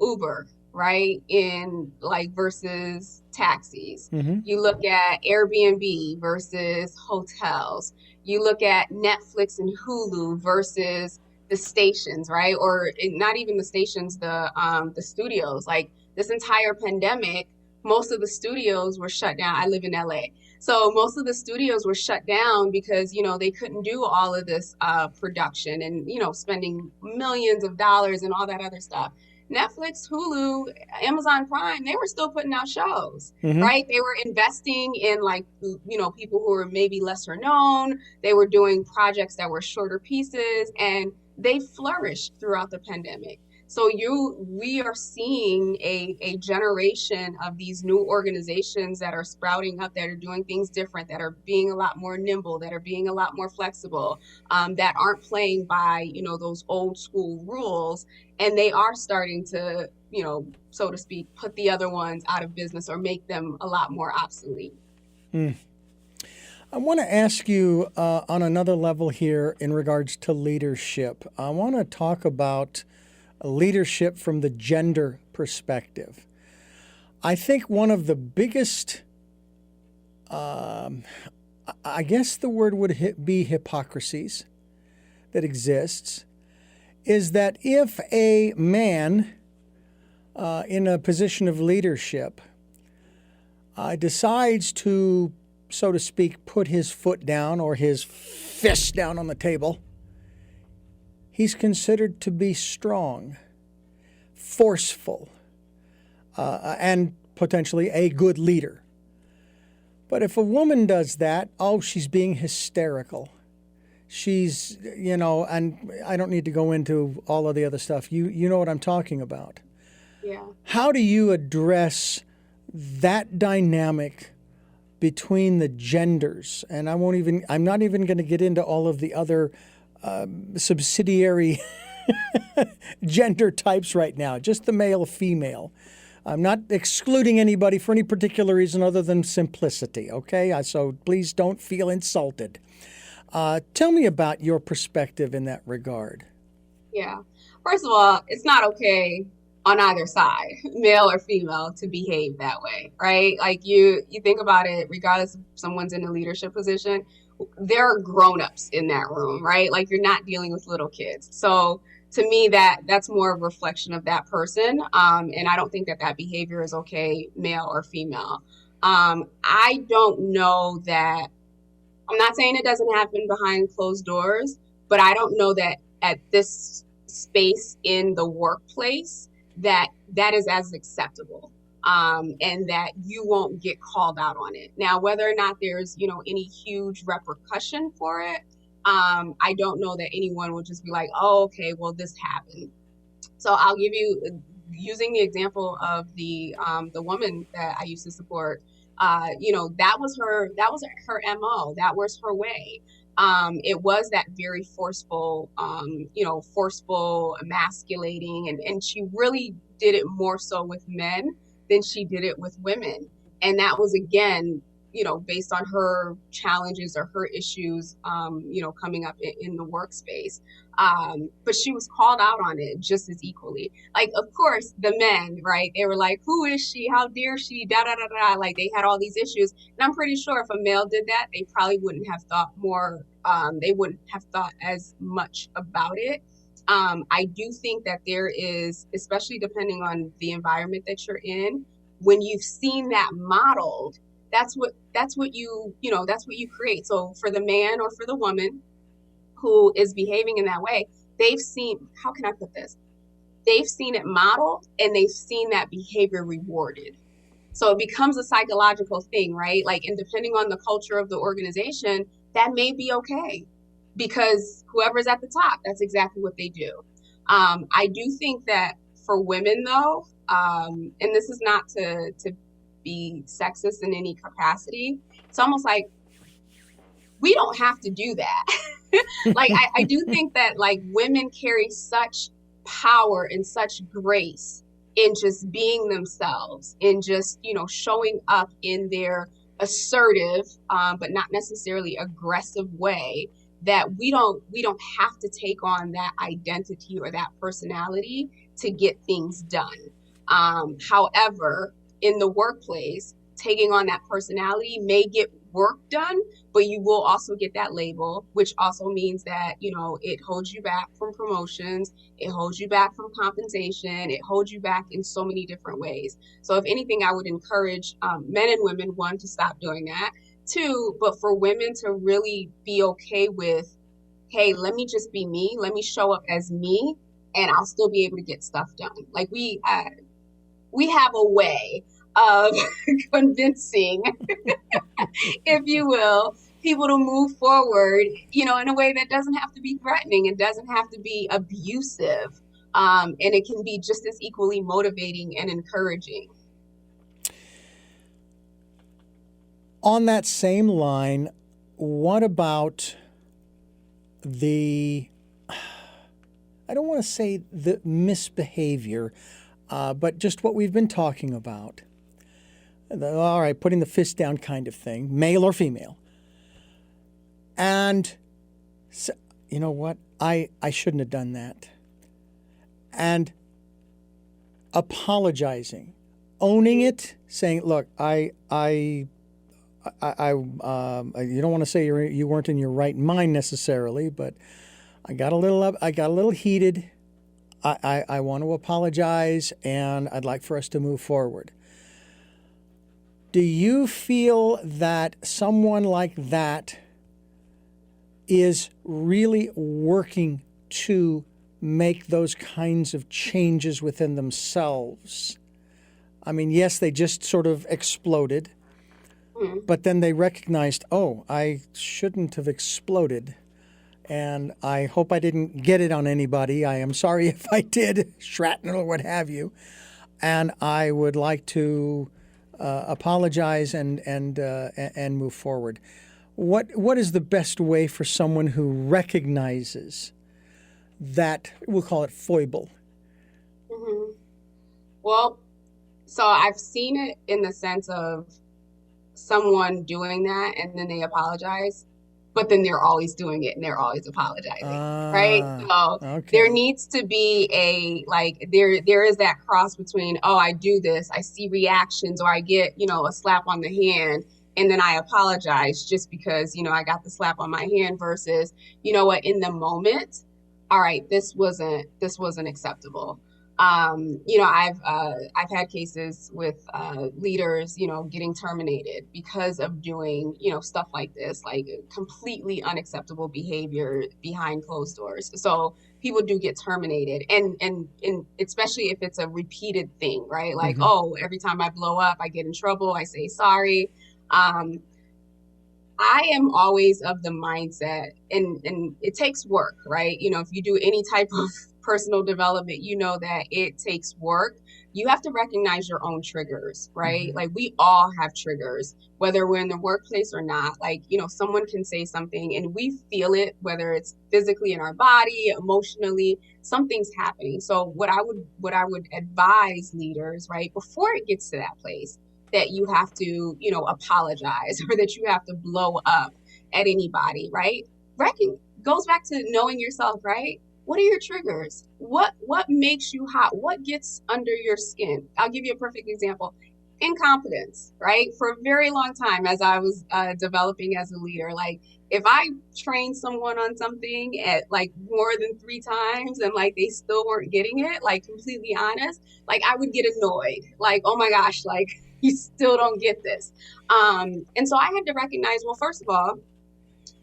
Uber, right? In like versus taxis. Mm-hmm. You look at Airbnb versus hotels. You look at Netflix and Hulu versus the stations, right? Or not even the stations, the studios. Like this entire pandemic, most of the studios were shut down. I live in LA. So most of the studios were shut down because, they couldn't do all of this production and, spending millions of dollars and all that other stuff. Netflix, Hulu, Amazon Prime, they were still putting out shows, Mm-hmm. right? They were investing in like, people who were maybe lesser known. They were doing projects that were shorter pieces and they flourished throughout the pandemic. So we are seeing a generation of these new organizations that are sprouting up, that are doing things different, that are being a lot more nimble, that are being a lot more flexible, that aren't playing by, those old school rules. And they are starting to, so to speak, put the other ones out of business or make them a lot more obsolete. Mm. I want to ask you on another level here in regards to leadership. I want to talk about leadership from the gender perspective. I think one of the biggest, I guess the word would be hypocrisies that exists, is that if a man in a position of leadership decides to, so to speak, put his foot down or his fist down on the table, he's considered to be strong, forceful, and potentially a good leader. But if a woman does that, oh, she's being hysterical. She's, and I don't need to go into all of the other stuff. You know what I'm talking about. Yeah. How do you address that dynamic between the genders, and I'm not even going to get into all of the other subsidiary gender types right now, just the male, female. I'm not excluding anybody for any particular reason other than simplicity, okay? So please don't feel insulted. Tell me about your perspective in that regard. Yeah. First of all, it's not okay on either side, male or female, to behave that way, right? Like you think about it, regardless if someone's in a leadership position, there are grown-ups in that room, right? Like you're not dealing with little kids. So to me, that's more of a reflection of that person. And I don't think that behavior is okay, male or female. I don't know that, I'm not saying it doesn't happen behind closed doors, but I don't know that at this space in the workplace that is as acceptable, and that you won't get called out on it. Now, whether or not there's any huge repercussion for it, I don't know that anyone will just be like, oh, okay, well, this happened. So I'll give you, using the example of the woman that I used to support. That was her MO. That was her way. It was that very forceful, forceful, emasculating, and she really did it more so with men than she did it with women. And that was, again, based on her challenges or her issues, coming up in the workspace. But she was called out on it just as equally. Like, of course, the men, right? They were like, who is she? How dare she? Da, da, da, da. Like, they had all these issues. And I'm pretty sure if a male did that, they probably wouldn't have thought more, they wouldn't have thought as much about it. I do think that there is, especially depending on the environment that you're in, when you've seen that modeled, that's what you create. So for the man or for the woman who is behaving in that way, they've seen, how can I put this? They've seen it modeled and they've seen that behavior rewarded. So it becomes a psychological thing, right? Like, and depending on the culture of the organization, that may be okay because whoever's at the top, that's exactly what they do. I do think that for women though, and this is not to be sexist in any capacity, it's almost like we don't have to do that. Like, I do think that, like, women carry such power and such grace in just being themselves, in just, showing up in their assertive, but not necessarily aggressive way, that we don't have to take on that identity or that personality to get things done. However, in the workplace, taking on that personality may get work done, but you will also get that label, which also means that, it holds you back from promotions, it holds you back from compensation, it holds you back in so many different ways. So if anything, I would encourage men and women, one, to stop doing that, two, but for women to really be okay with, hey, let me just be me, let me show up as me, and I'll still be able to get stuff done. Like, we have a way of convincing, if you will, people to move forward, in a way that doesn't have to be threatening. It doesn't have to be abusive. And it can be just as equally motivating and encouraging. On that same line, what about I don't want to say the misbehavior, but just what we've been talking about. All right, putting the fist down kind of thing, male or female. And so, you know what? I shouldn't have done that. And apologizing, owning it, saying, look, I you don't want to say you weren't in your right mind necessarily, but I got a little heated. I want to apologize, and I'd like for us to move forward. Do you feel that someone like that is really working to make those kinds of changes within themselves? I mean, yes, they just sort of exploded, but then they recognized, oh, I shouldn't have exploded. And I hope I didn't get it on anybody. I am sorry if I did, shrapnel or what have you. And I would like to apologize and move forward. What is the best way for someone who recognizes that, we'll call it foible? Hmm. Well, so I've seen it in the sense of someone doing that and then they apologize, but then they're always doing it and they're always apologizing, right? So there Okay. needs to be a like there is that cross between, oh, I do this, I see reactions, or I get, a slap on the hand and then I apologize just because, I got the slap on my hand versus, what, in the moment, all right, this wasn't acceptable. I've had cases with leaders, getting terminated because of doing, stuff like this, like completely unacceptable behavior behind closed doors. So people do get terminated, and especially if it's a repeated thing, right? Like, Hmm. oh, every time I blow up, I get in trouble, I say sorry. Um, I am always of the mindset, and it takes work, right? If you do any type of personal development, you know that it takes work. You have to recognize your own triggers, right? Hmm. Like we all have triggers, whether we're in the workplace or not. Like, someone can say something and we feel it, whether it's physically in our body, emotionally, something's happening. So what I would advise leaders, right, before it gets to that place that you have to, apologize or that you have to blow up at anybody, right? Goes back to knowing yourself, right? What are your triggers? What makes you hot? What gets under your skin? I'll give you a perfect example. Incompetence, right? For a very long time, as I was developing as a leader, like if I trained someone on something at like more than 3 times and like they still weren't getting it, like completely honest, like I would get annoyed. Like, oh my gosh, like you still don't get this. And so I had to recognize, well, first of all,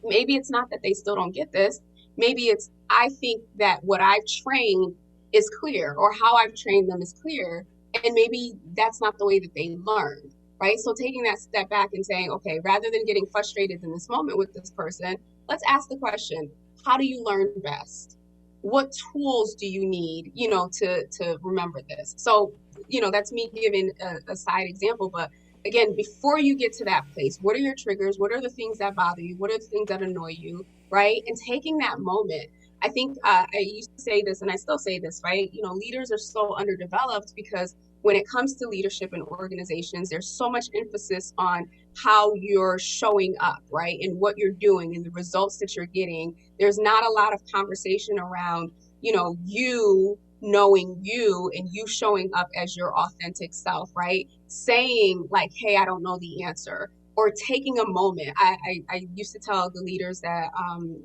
maybe it's not that they still don't get this. Maybe it's I think that what I've trained is clear or how I've trained them is clear. And maybe that's not the way that they learn. Right. So taking that step back and saying, okay, rather than getting frustrated in this moment with this person, let's ask the question, how do you learn best? What tools do you need, to remember this? So, that's me giving a side example, but again, before you get to that place, what are your triggers? What are the things that bother you? What are the things that annoy you? Right. And taking that moment. I think I used to say this and I still say this, right? Leaders are so underdeveloped because when it comes to leadership in organizations, there's so much emphasis on how you're showing up, right? And what you're doing and the results that you're getting. There's not a lot of conversation around, you knowing you and you showing up as your authentic self, right? Saying like, hey, I don't know the answer, or taking a moment. I used to tell the leaders that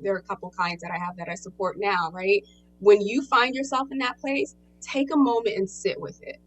there are a couple clients that I have that I support now, right? When you find yourself in that place, take a moment and sit with it.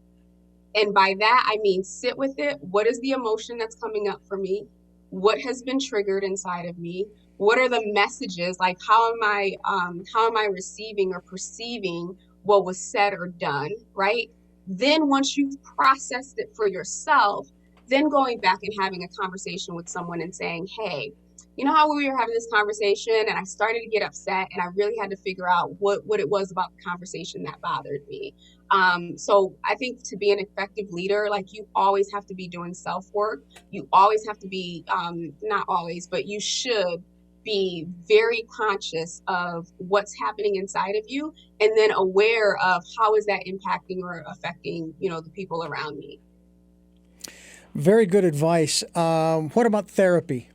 And by that, I mean, sit with it. What is the emotion that's coming up for me? What has been triggered inside of me? What are the messages? Like, how am I receiving or perceiving what was said or done? Right. Then once you've processed it for yourself, then going back and having a conversation with someone and saying, hey, you know how we were having this conversation and I started to get upset and I really had to figure out what it was about the conversation that bothered me. So I think to be an effective leader, like you always have to be doing self work. You always have to be, not always, but you should be very conscious of what's happening inside of you and then aware of how is that impacting or affecting, the people around me. Very good advice. What about therapy?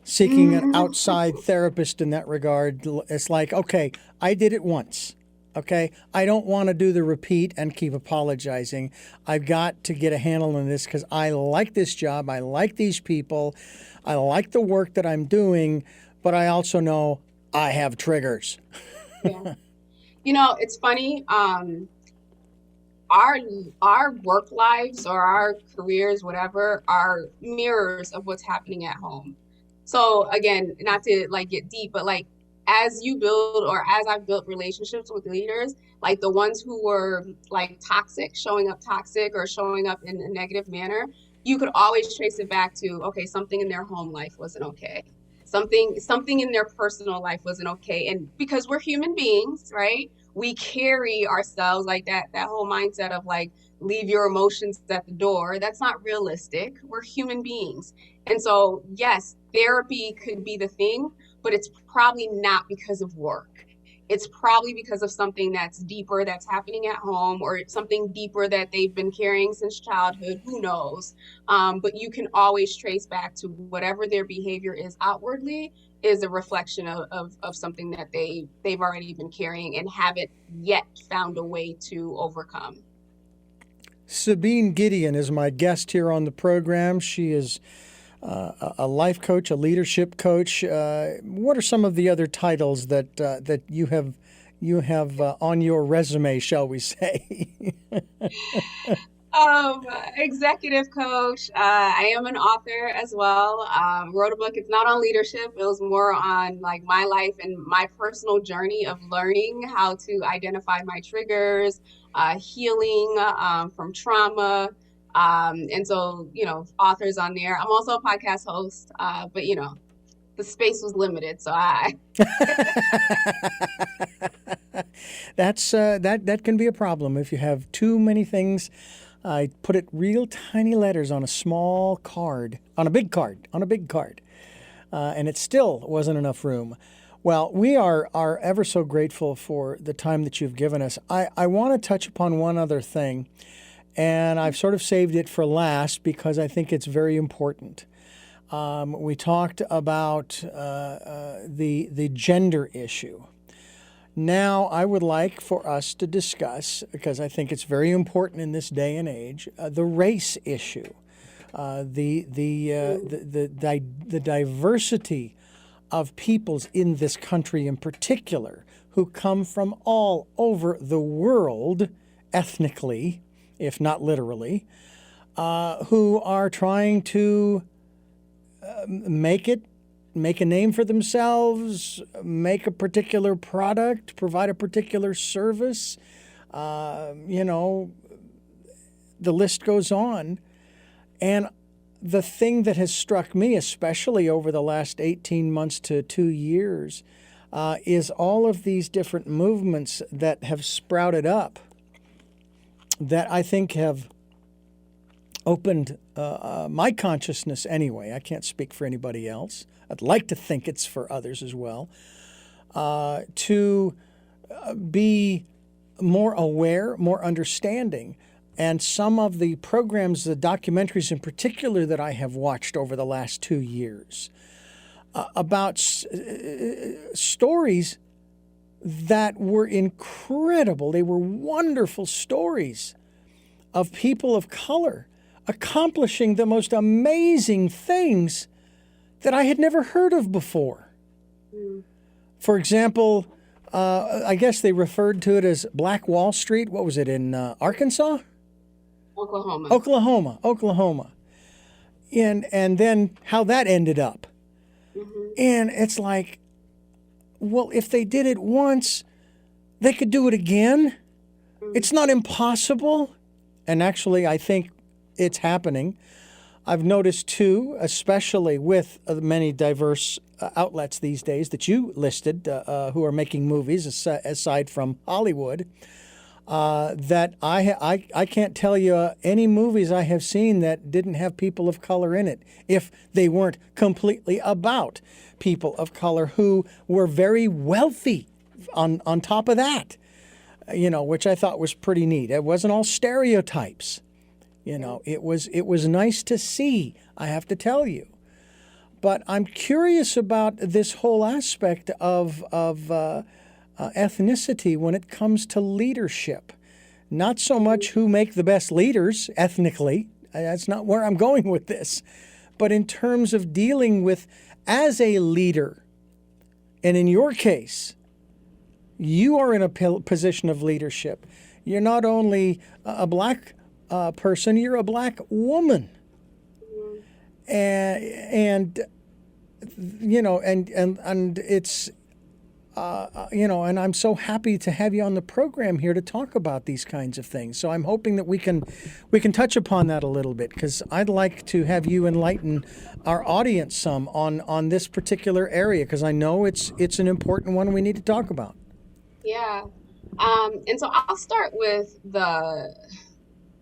Seeking an outside therapist in that regard. It's like, okay, I did it once. Okay, I don't want to do the repeat and keep apologizing. I've got to get a handle on this because I like this job. I like these people. I like the work that I'm doing, but I also know I have triggers. Yeah. It's funny. Our our work lives or our careers, whatever, are mirrors of what's happening at home. So again, not to like get deep, but like as you build or as I've built relationships with leaders, like the ones who were like toxic, showing up toxic or showing up in a negative manner, you could always trace it back to, okay, something in their home life wasn't okay. Something in their personal life wasn't okay. And because we're human beings, right? We carry ourselves like that whole mindset of like leave your emotions at the door. That's not realistic. We're human beings. And so, yes, therapy could be the thing, but it's probably not because of work. It's probably because of something that's deeper that's happening at home, or something deeper that they've been carrying since childhood. Who knows? But you can always trace back to whatever their behavior is outwardly is a reflection of something that they've already been carrying and haven't yet found a way to overcome. Sabine Gedeon is my guest here on the program. She is a life coach, a leadership coach. What are some of the other titles that you have on your resume, shall we say? Executive coach. I am an author as well. Wrote a book. It's not on leadership. It was more on like my life and my personal journey of learning how to identify my triggers, healing from trauma. And so, authors on there. I'm also a podcast host, but the space was limited, so I. That can be a problem if you have too many things. I put it real tiny letters on a small card, on a big card, and it still wasn't enough room. Well, we are ever so grateful for the time that you've given us. I want to touch upon one other thing, and I've sort of saved it for last because I think it's very important. We talked about the gender issue. Now, I would like for us to discuss, because I think it's very important in this day and age, the race issue, the diversity of peoples in this country in particular, who come from all over the world, ethnically, if not literally, who are trying to make a name for themselves, make a particular product, provide a particular service. The list goes on. And the thing that has struck me, especially over the last 18 months to 2 years, is all of these different movements that have sprouted up that I think have opened my consciousness anyway. I can't speak for anybody else. I'd like to think it's for others as well, to be more aware, more understanding. And some of the programs, the documentaries in particular that I have watched over the last 2 years, about stories that were incredible. They were wonderful stories of people of color accomplishing the most amazing things that I had never heard of before. For example, I guess they referred to it as Black Wall Street. What was it, in Arkansas? Oklahoma. And then how that ended up. And it's like, well, if they did it once, they could do it again. It's not impossible. And actually, I think it's happening. I've noticed, too, especially with many diverse outlets these days that you listed who are making movies aside from Hollywood, that I can't tell you any movies I have seen that didn't have people of color in it, if they weren't completely about people of color who were very wealthy on top of that, which I thought was pretty neat. It wasn't all stereotypes. It was nice to see, I have to tell you. But I'm curious about this whole aspect of ethnicity when it comes to leadership. Not so much who make the best leaders ethnically. That's not where I'm going with this. But in terms of dealing with, as a leader, and in your case, you are in a position of leadership. You're not only a black person, you're a black woman, and it's and I'm so happy to have you on the program here to talk about these kinds of things. So I'm hoping that we can touch upon that a little bit, because I'd like to have you enlighten our audience some on this particular area, because I know it's an important one we need to talk about. Yeah. And so I'll start with the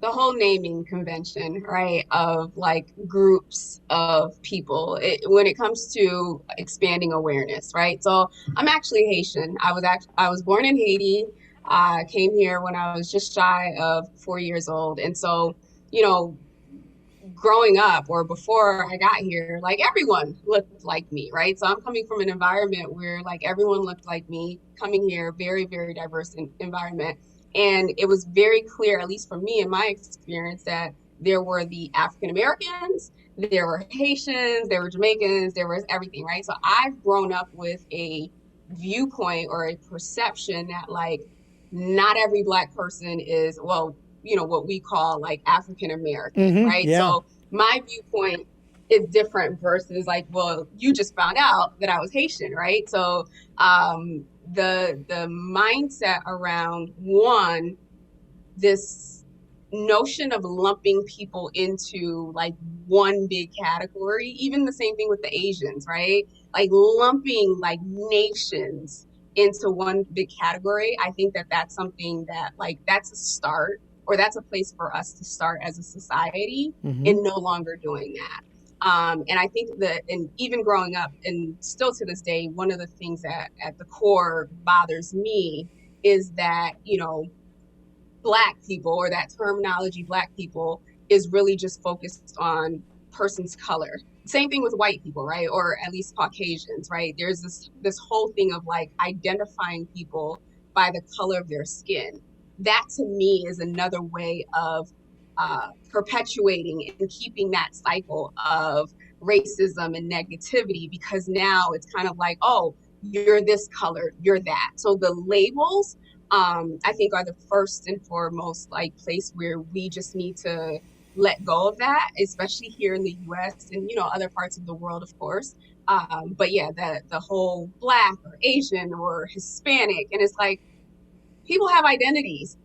the whole naming convention, right, of like groups of people when it comes to expanding awareness, right? So I'm actually Haitian. I was born in Haiti. I came here when I was just shy of 4 years old, and so you know, growing up or before I got here, like everyone looked like me, right? So I'm coming from an environment where like everyone looked like me, coming here, very, very diverse environment. And it was very clear, at least for me in my experience, that there were the African Americans, there were Haitians, there were Jamaicans, there was everything, right? So I've grown up with a viewpoint or a perception that like not every Black person is, well, what we call like African American, right? Yeah. So my viewpoint is different versus like, well, you just found out that I was Haitian, right? So the mindset around one, this notion of lumping people into like one big category, even the same thing with the Asians, right? Like lumping like nations into one big category. I think that that's something that like that's a start, or that's a place for us to start as a society Mm-hmm. in no longer doing that. And I think that, and even growing up and still to this day, one of the things that at the core bothers me is that, Black people, or that terminology Black people, is really just focused on person's color. Same thing with white people, right? Or at least Caucasians, right? There's this whole thing of like identifying people by the color of their skin. That to me is another way of perpetuating and keeping that cycle of racism and negativity, because now it's kind of like, oh, you're this color, you're that. So the labels, I think, are the first and foremost like place where we just need to let go of that, especially here in the US and other parts of the world, of course. But yeah, the whole Black or Asian or Hispanic, and it's like people have identities.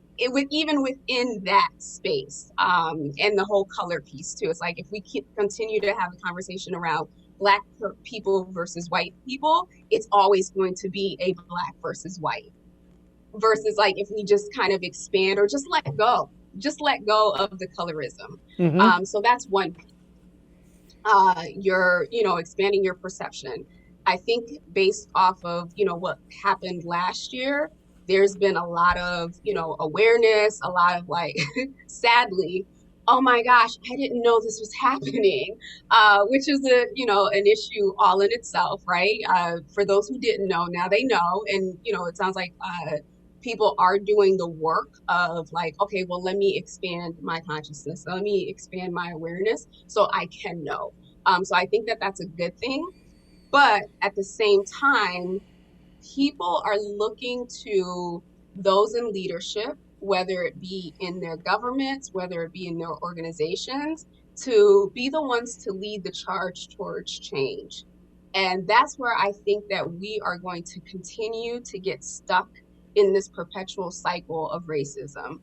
Even within that space, and the whole color piece too. It's like if we continue to have a conversation around Black people versus white people, it's always going to be a Black versus white, versus like if we just kind of expand or just let go of the colorism. Mm-hmm. So that's one. You're expanding your perception. I think based off of what happened last year, there's been a lot of awareness, a lot of like sadly, oh my gosh, I didn't know this was happening, which is an issue all in itself, right? For those who didn't know, now they know. And it sounds like people are doing the work of like, okay, well, let me expand my consciousness, let me expand my awareness so I can know. So I think that that's a good thing. But at the same time, people are looking to those in leadership, whether it be in their governments, whether it be in their organizations, to be the ones to lead the charge towards change. And that's where I think that we are going to continue to get stuck in this perpetual cycle of racism.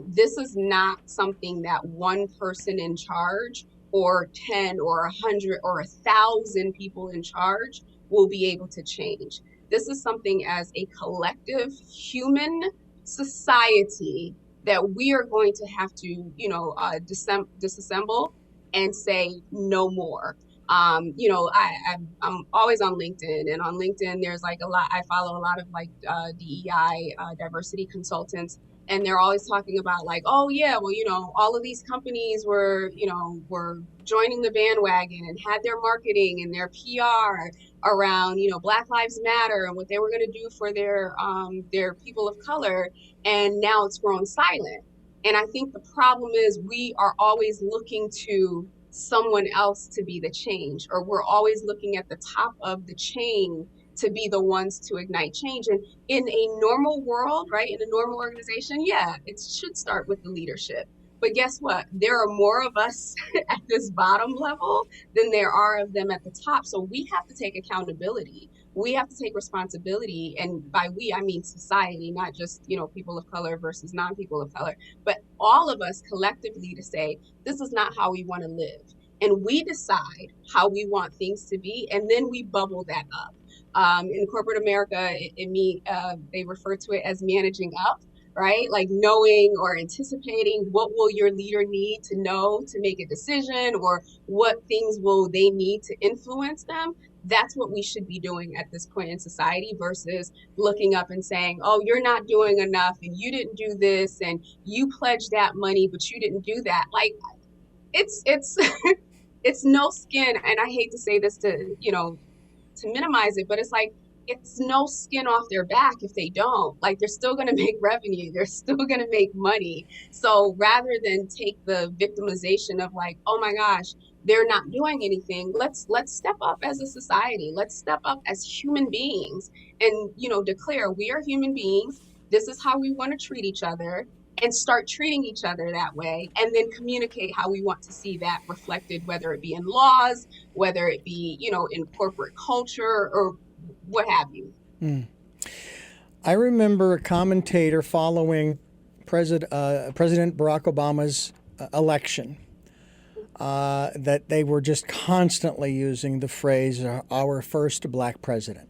This is not something that one person in charge, or 10 or 100 or 1,000 people in charge will be able to change. This is something as a collective human society that we are going to have to, disassemble and say no more. I'm always on LinkedIn, and on LinkedIn, there's like a lot. I follow a lot of like DEI, diversity consultants, and they're always talking about like, oh yeah, well, all of these companies were joining the bandwagon and had their marketing and their PR around Black Lives Matter and what they were going to do for their people of color, and now it's grown silent. And I think the problem is we are always looking to someone else to be the change, or we're always looking at the top of the chain to be the ones to ignite change. And in a normal world, right, in a normal organization, yeah, it should start with the leadership. But guess what? There are more of us at this bottom level than there are of them at the top. So we have to take accountability. We have to take responsibility. And by we, I mean society, not just, people of color versus non-people of color, but all of us collectively to say, this is not how we want to live. And we decide how we want things to be, and then we bubble that up. In corporate America, they refer to it as managing up. right? Like knowing or anticipating what will your leader need to know to make a decision, or what things will they need to influence them. That's what we should be doing at this point in society versus looking up and saying, oh, you're not doing enough and you didn't do this and you pledged that money, but you didn't do that. Like it's it's no skin. And I hate to say this to minimize it, but it's like it's no skin off their back if they don't. Like they're still going to make revenue, they're still going to make money. So rather than take the victimization of like, oh my gosh, they're not doing anything, let's step up as a society. Let's step up as human beings and declare we are human beings. This is how we want to treat each other, and start treating each other that way, and then communicate how we want to see that reflected, whether it be in laws, whether it be, in corporate culture or what have you. I remember a commentator following President Barack Obama's election that they were just constantly using the phrase, our first black president.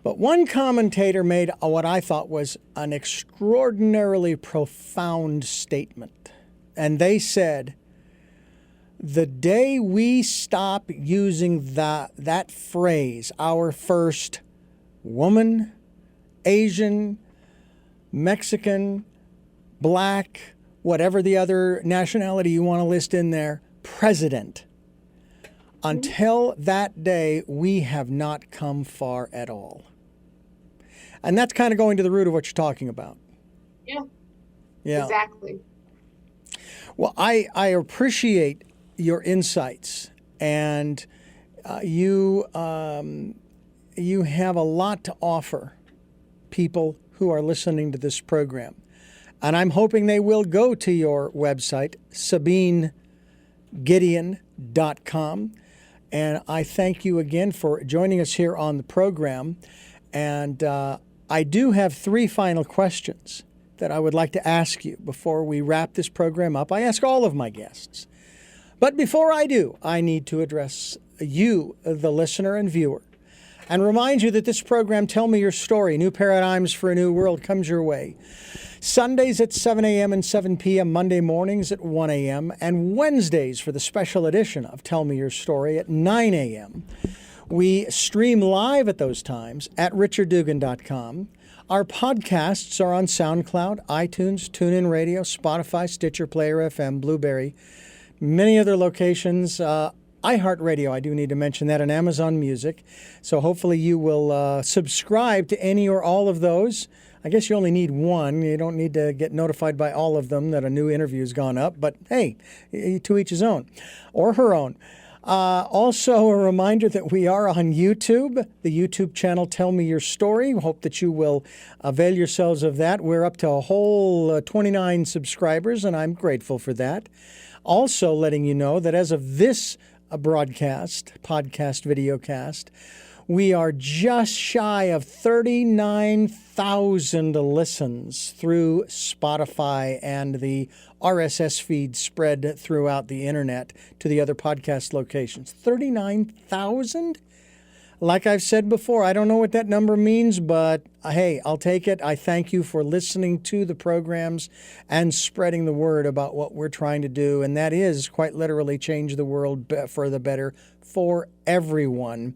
But one commentator made what I thought was an extraordinarily profound statement. And they said, the day we stop using that phrase, our first woman, Asian, Mexican, black, whatever the other nationality you want to list in there, president, until that day, we have not come far at all. And that's kind of going to the root of what you're talking about. Yeah. Exactly. Well, I appreciate your insights, and you have a lot to offer people who are listening to this program. And I'm hoping they will go to your website, SabineGedeon.com. And I thank you again for joining us here on the program. And I do have 3 final questions that I would like to ask you before we wrap this program up. I ask all of my guests. But before I do, I need to address you, the listener and viewer, and remind you that this program, Tell Me Your Story, New Paradigms for a New World, comes your way Sundays at 7 a.m. and 7 p.m., Monday mornings at 1 a.m., and Wednesdays for the special edition of Tell Me Your Story at 9 a.m. We stream live at those times at richarddugan.com. Our podcasts are on SoundCloud, iTunes, TuneIn Radio, Spotify, Stitcher, Player FM, Blueberry, many other locations. iHeartRadio, I do need to mention that, and Amazon Music. So hopefully you will subscribe to any or all of those. I guess you only need one. You don't need to get notified by all of them that a new interview's gone up. But hey, to each his own, or her own. Also, a reminder that we are on YouTube, the YouTube channel Tell Me Your Story. Hope that you will avail yourselves of that. We're up to a whole 29 subscribers, and I'm grateful for that. Also letting you know that as of this podcast, videocast, we are just shy of 39,000 listens through Spotify and the RSS feed spread throughout the internet to the other podcast locations. 39,000? Like I've said before, I don't know what that number means, but hey, I'll take it. I thank you for listening to the programs and spreading the word about what we're trying to do, and that is quite literally change the world for the better for everyone.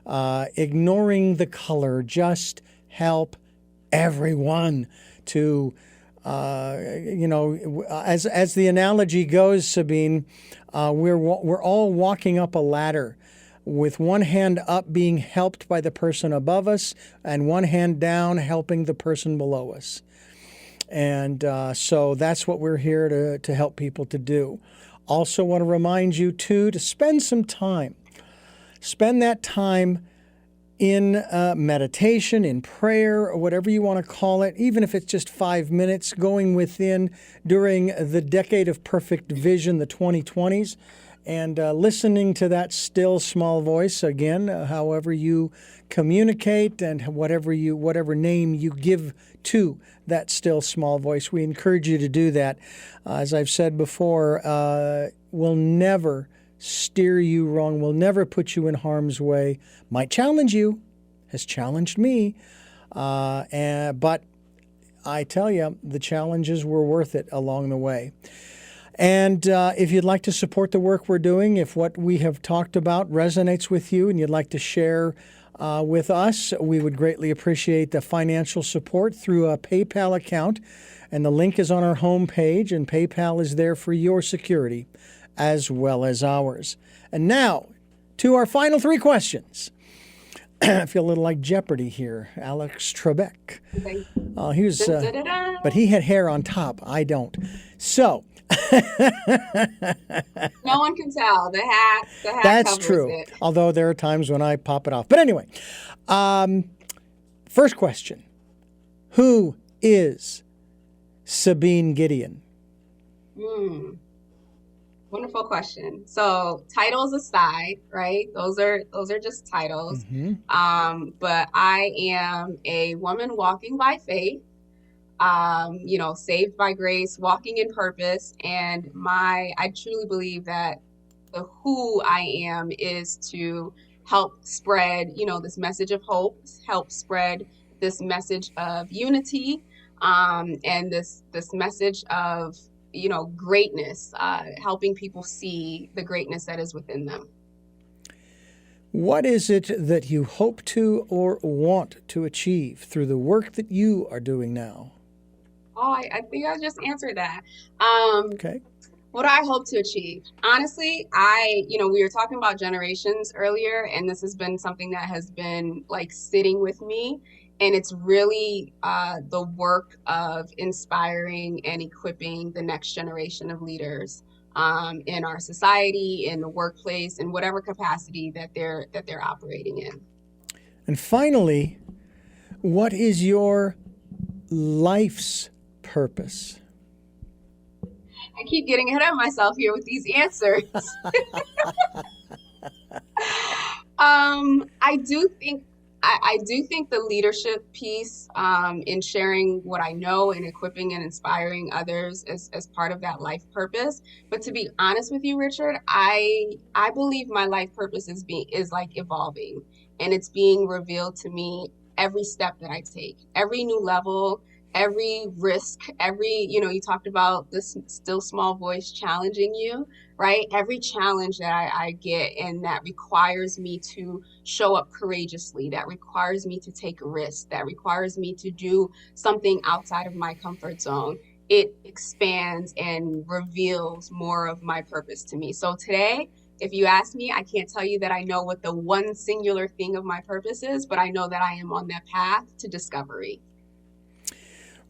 Ignoring the color, just help everyone to, as the analogy goes, Sabine, we're all walking up a ladder with one hand up being helped by the person above us and one hand down helping the person below us. And so that's what we're here to help people to do. Also want to remind you, too, to spend some time. Spend that time in meditation, in prayer, or whatever you want to call it, even if it's just 5 minutes, going within during the decade of perfect vision, the 2020s, and listening to that still small voice, again, however you communicate and whatever name you give to that still small voice. We encourage you to do that. As I've said before, we'll never steer you wrong, will never put you in harm's way, might challenge you, has challenged me, but I tell you, the challenges were worth it along the way. And if you'd like to support the work we're doing, if what we have talked about resonates with you and you'd like to share with us, we would greatly appreciate the financial support through a PayPal account. And the link is on our homepage, and PayPal is there for your security as well as ours. And now, to our final three questions. I feel a little like Jeopardy here. Alex Trebek. He was, but he had hair on top. I don't. So. No one can tell. The hat That's covers true. it. Although there are times when I pop it off. But anyway, first question. Who is Sabine Gedeon? Wonderful question. So titles aside, right? Those are just titles. But I am a woman walking by faith, saved by grace, walking in purpose. And I truly believe that the who I am is to help spread, this message of hope, help spread this message of unity, and this message of greatness, helping people see the greatness that is within them. What is it that you hope to or want to achieve through the work that you are doing now? Oh, I think I just answered that. Okay. What I hope to achieve. Honestly, we were talking about generations earlier, and this has been something that has been like sitting with me. And it's really the work of inspiring and equipping the next generation of leaders in our society, in the workplace, in whatever capacity that they're operating in. And finally, what is your life's purpose? I keep getting ahead of myself here with these answers. I do think the leadership piece in sharing what I know and equipping and inspiring others as part of that life purpose. But to be honest with you, Richard, I believe my life purpose is like evolving, and it's being revealed to me every step that I take, every new level, every risk, you talked about this still small voice challenging you, right? Every challenge that I get, and that requires me to show up courageously, that requires me to take a risk, that requires me to do something outside of my comfort zone. It expands and reveals more of my purpose to me. So today, if you ask me, I can't tell you that I know what the one singular thing of my purpose is, but I know that I am on that path to discovery.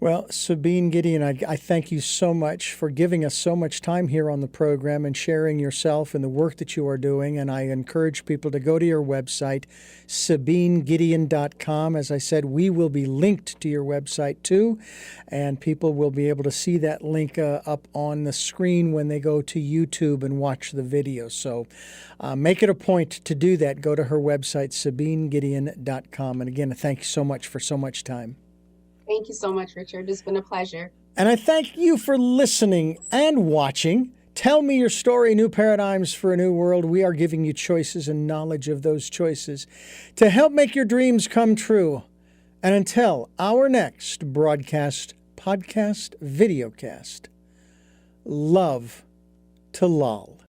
Well, Sabine Gedeon, I thank you so much for giving us so much time here on the program and sharing yourself and the work that you are doing. And I encourage people to go to your website, SabineGedeon.com. As I said, we will be linked to your website too, and people will be able to see that link up on the screen when they go to YouTube and watch the video. So make it a point to do that. Go to her website, SabineGedeon.com. And again, thank you so much for so much time. Thank you so much, Richard. It's been a pleasure. And I thank you for listening and watching. Tell me your story, New Paradigms for a New World. We are giving you choices and knowledge of those choices to help make your dreams come true. And until our next broadcast, podcast, videocast, love to lull.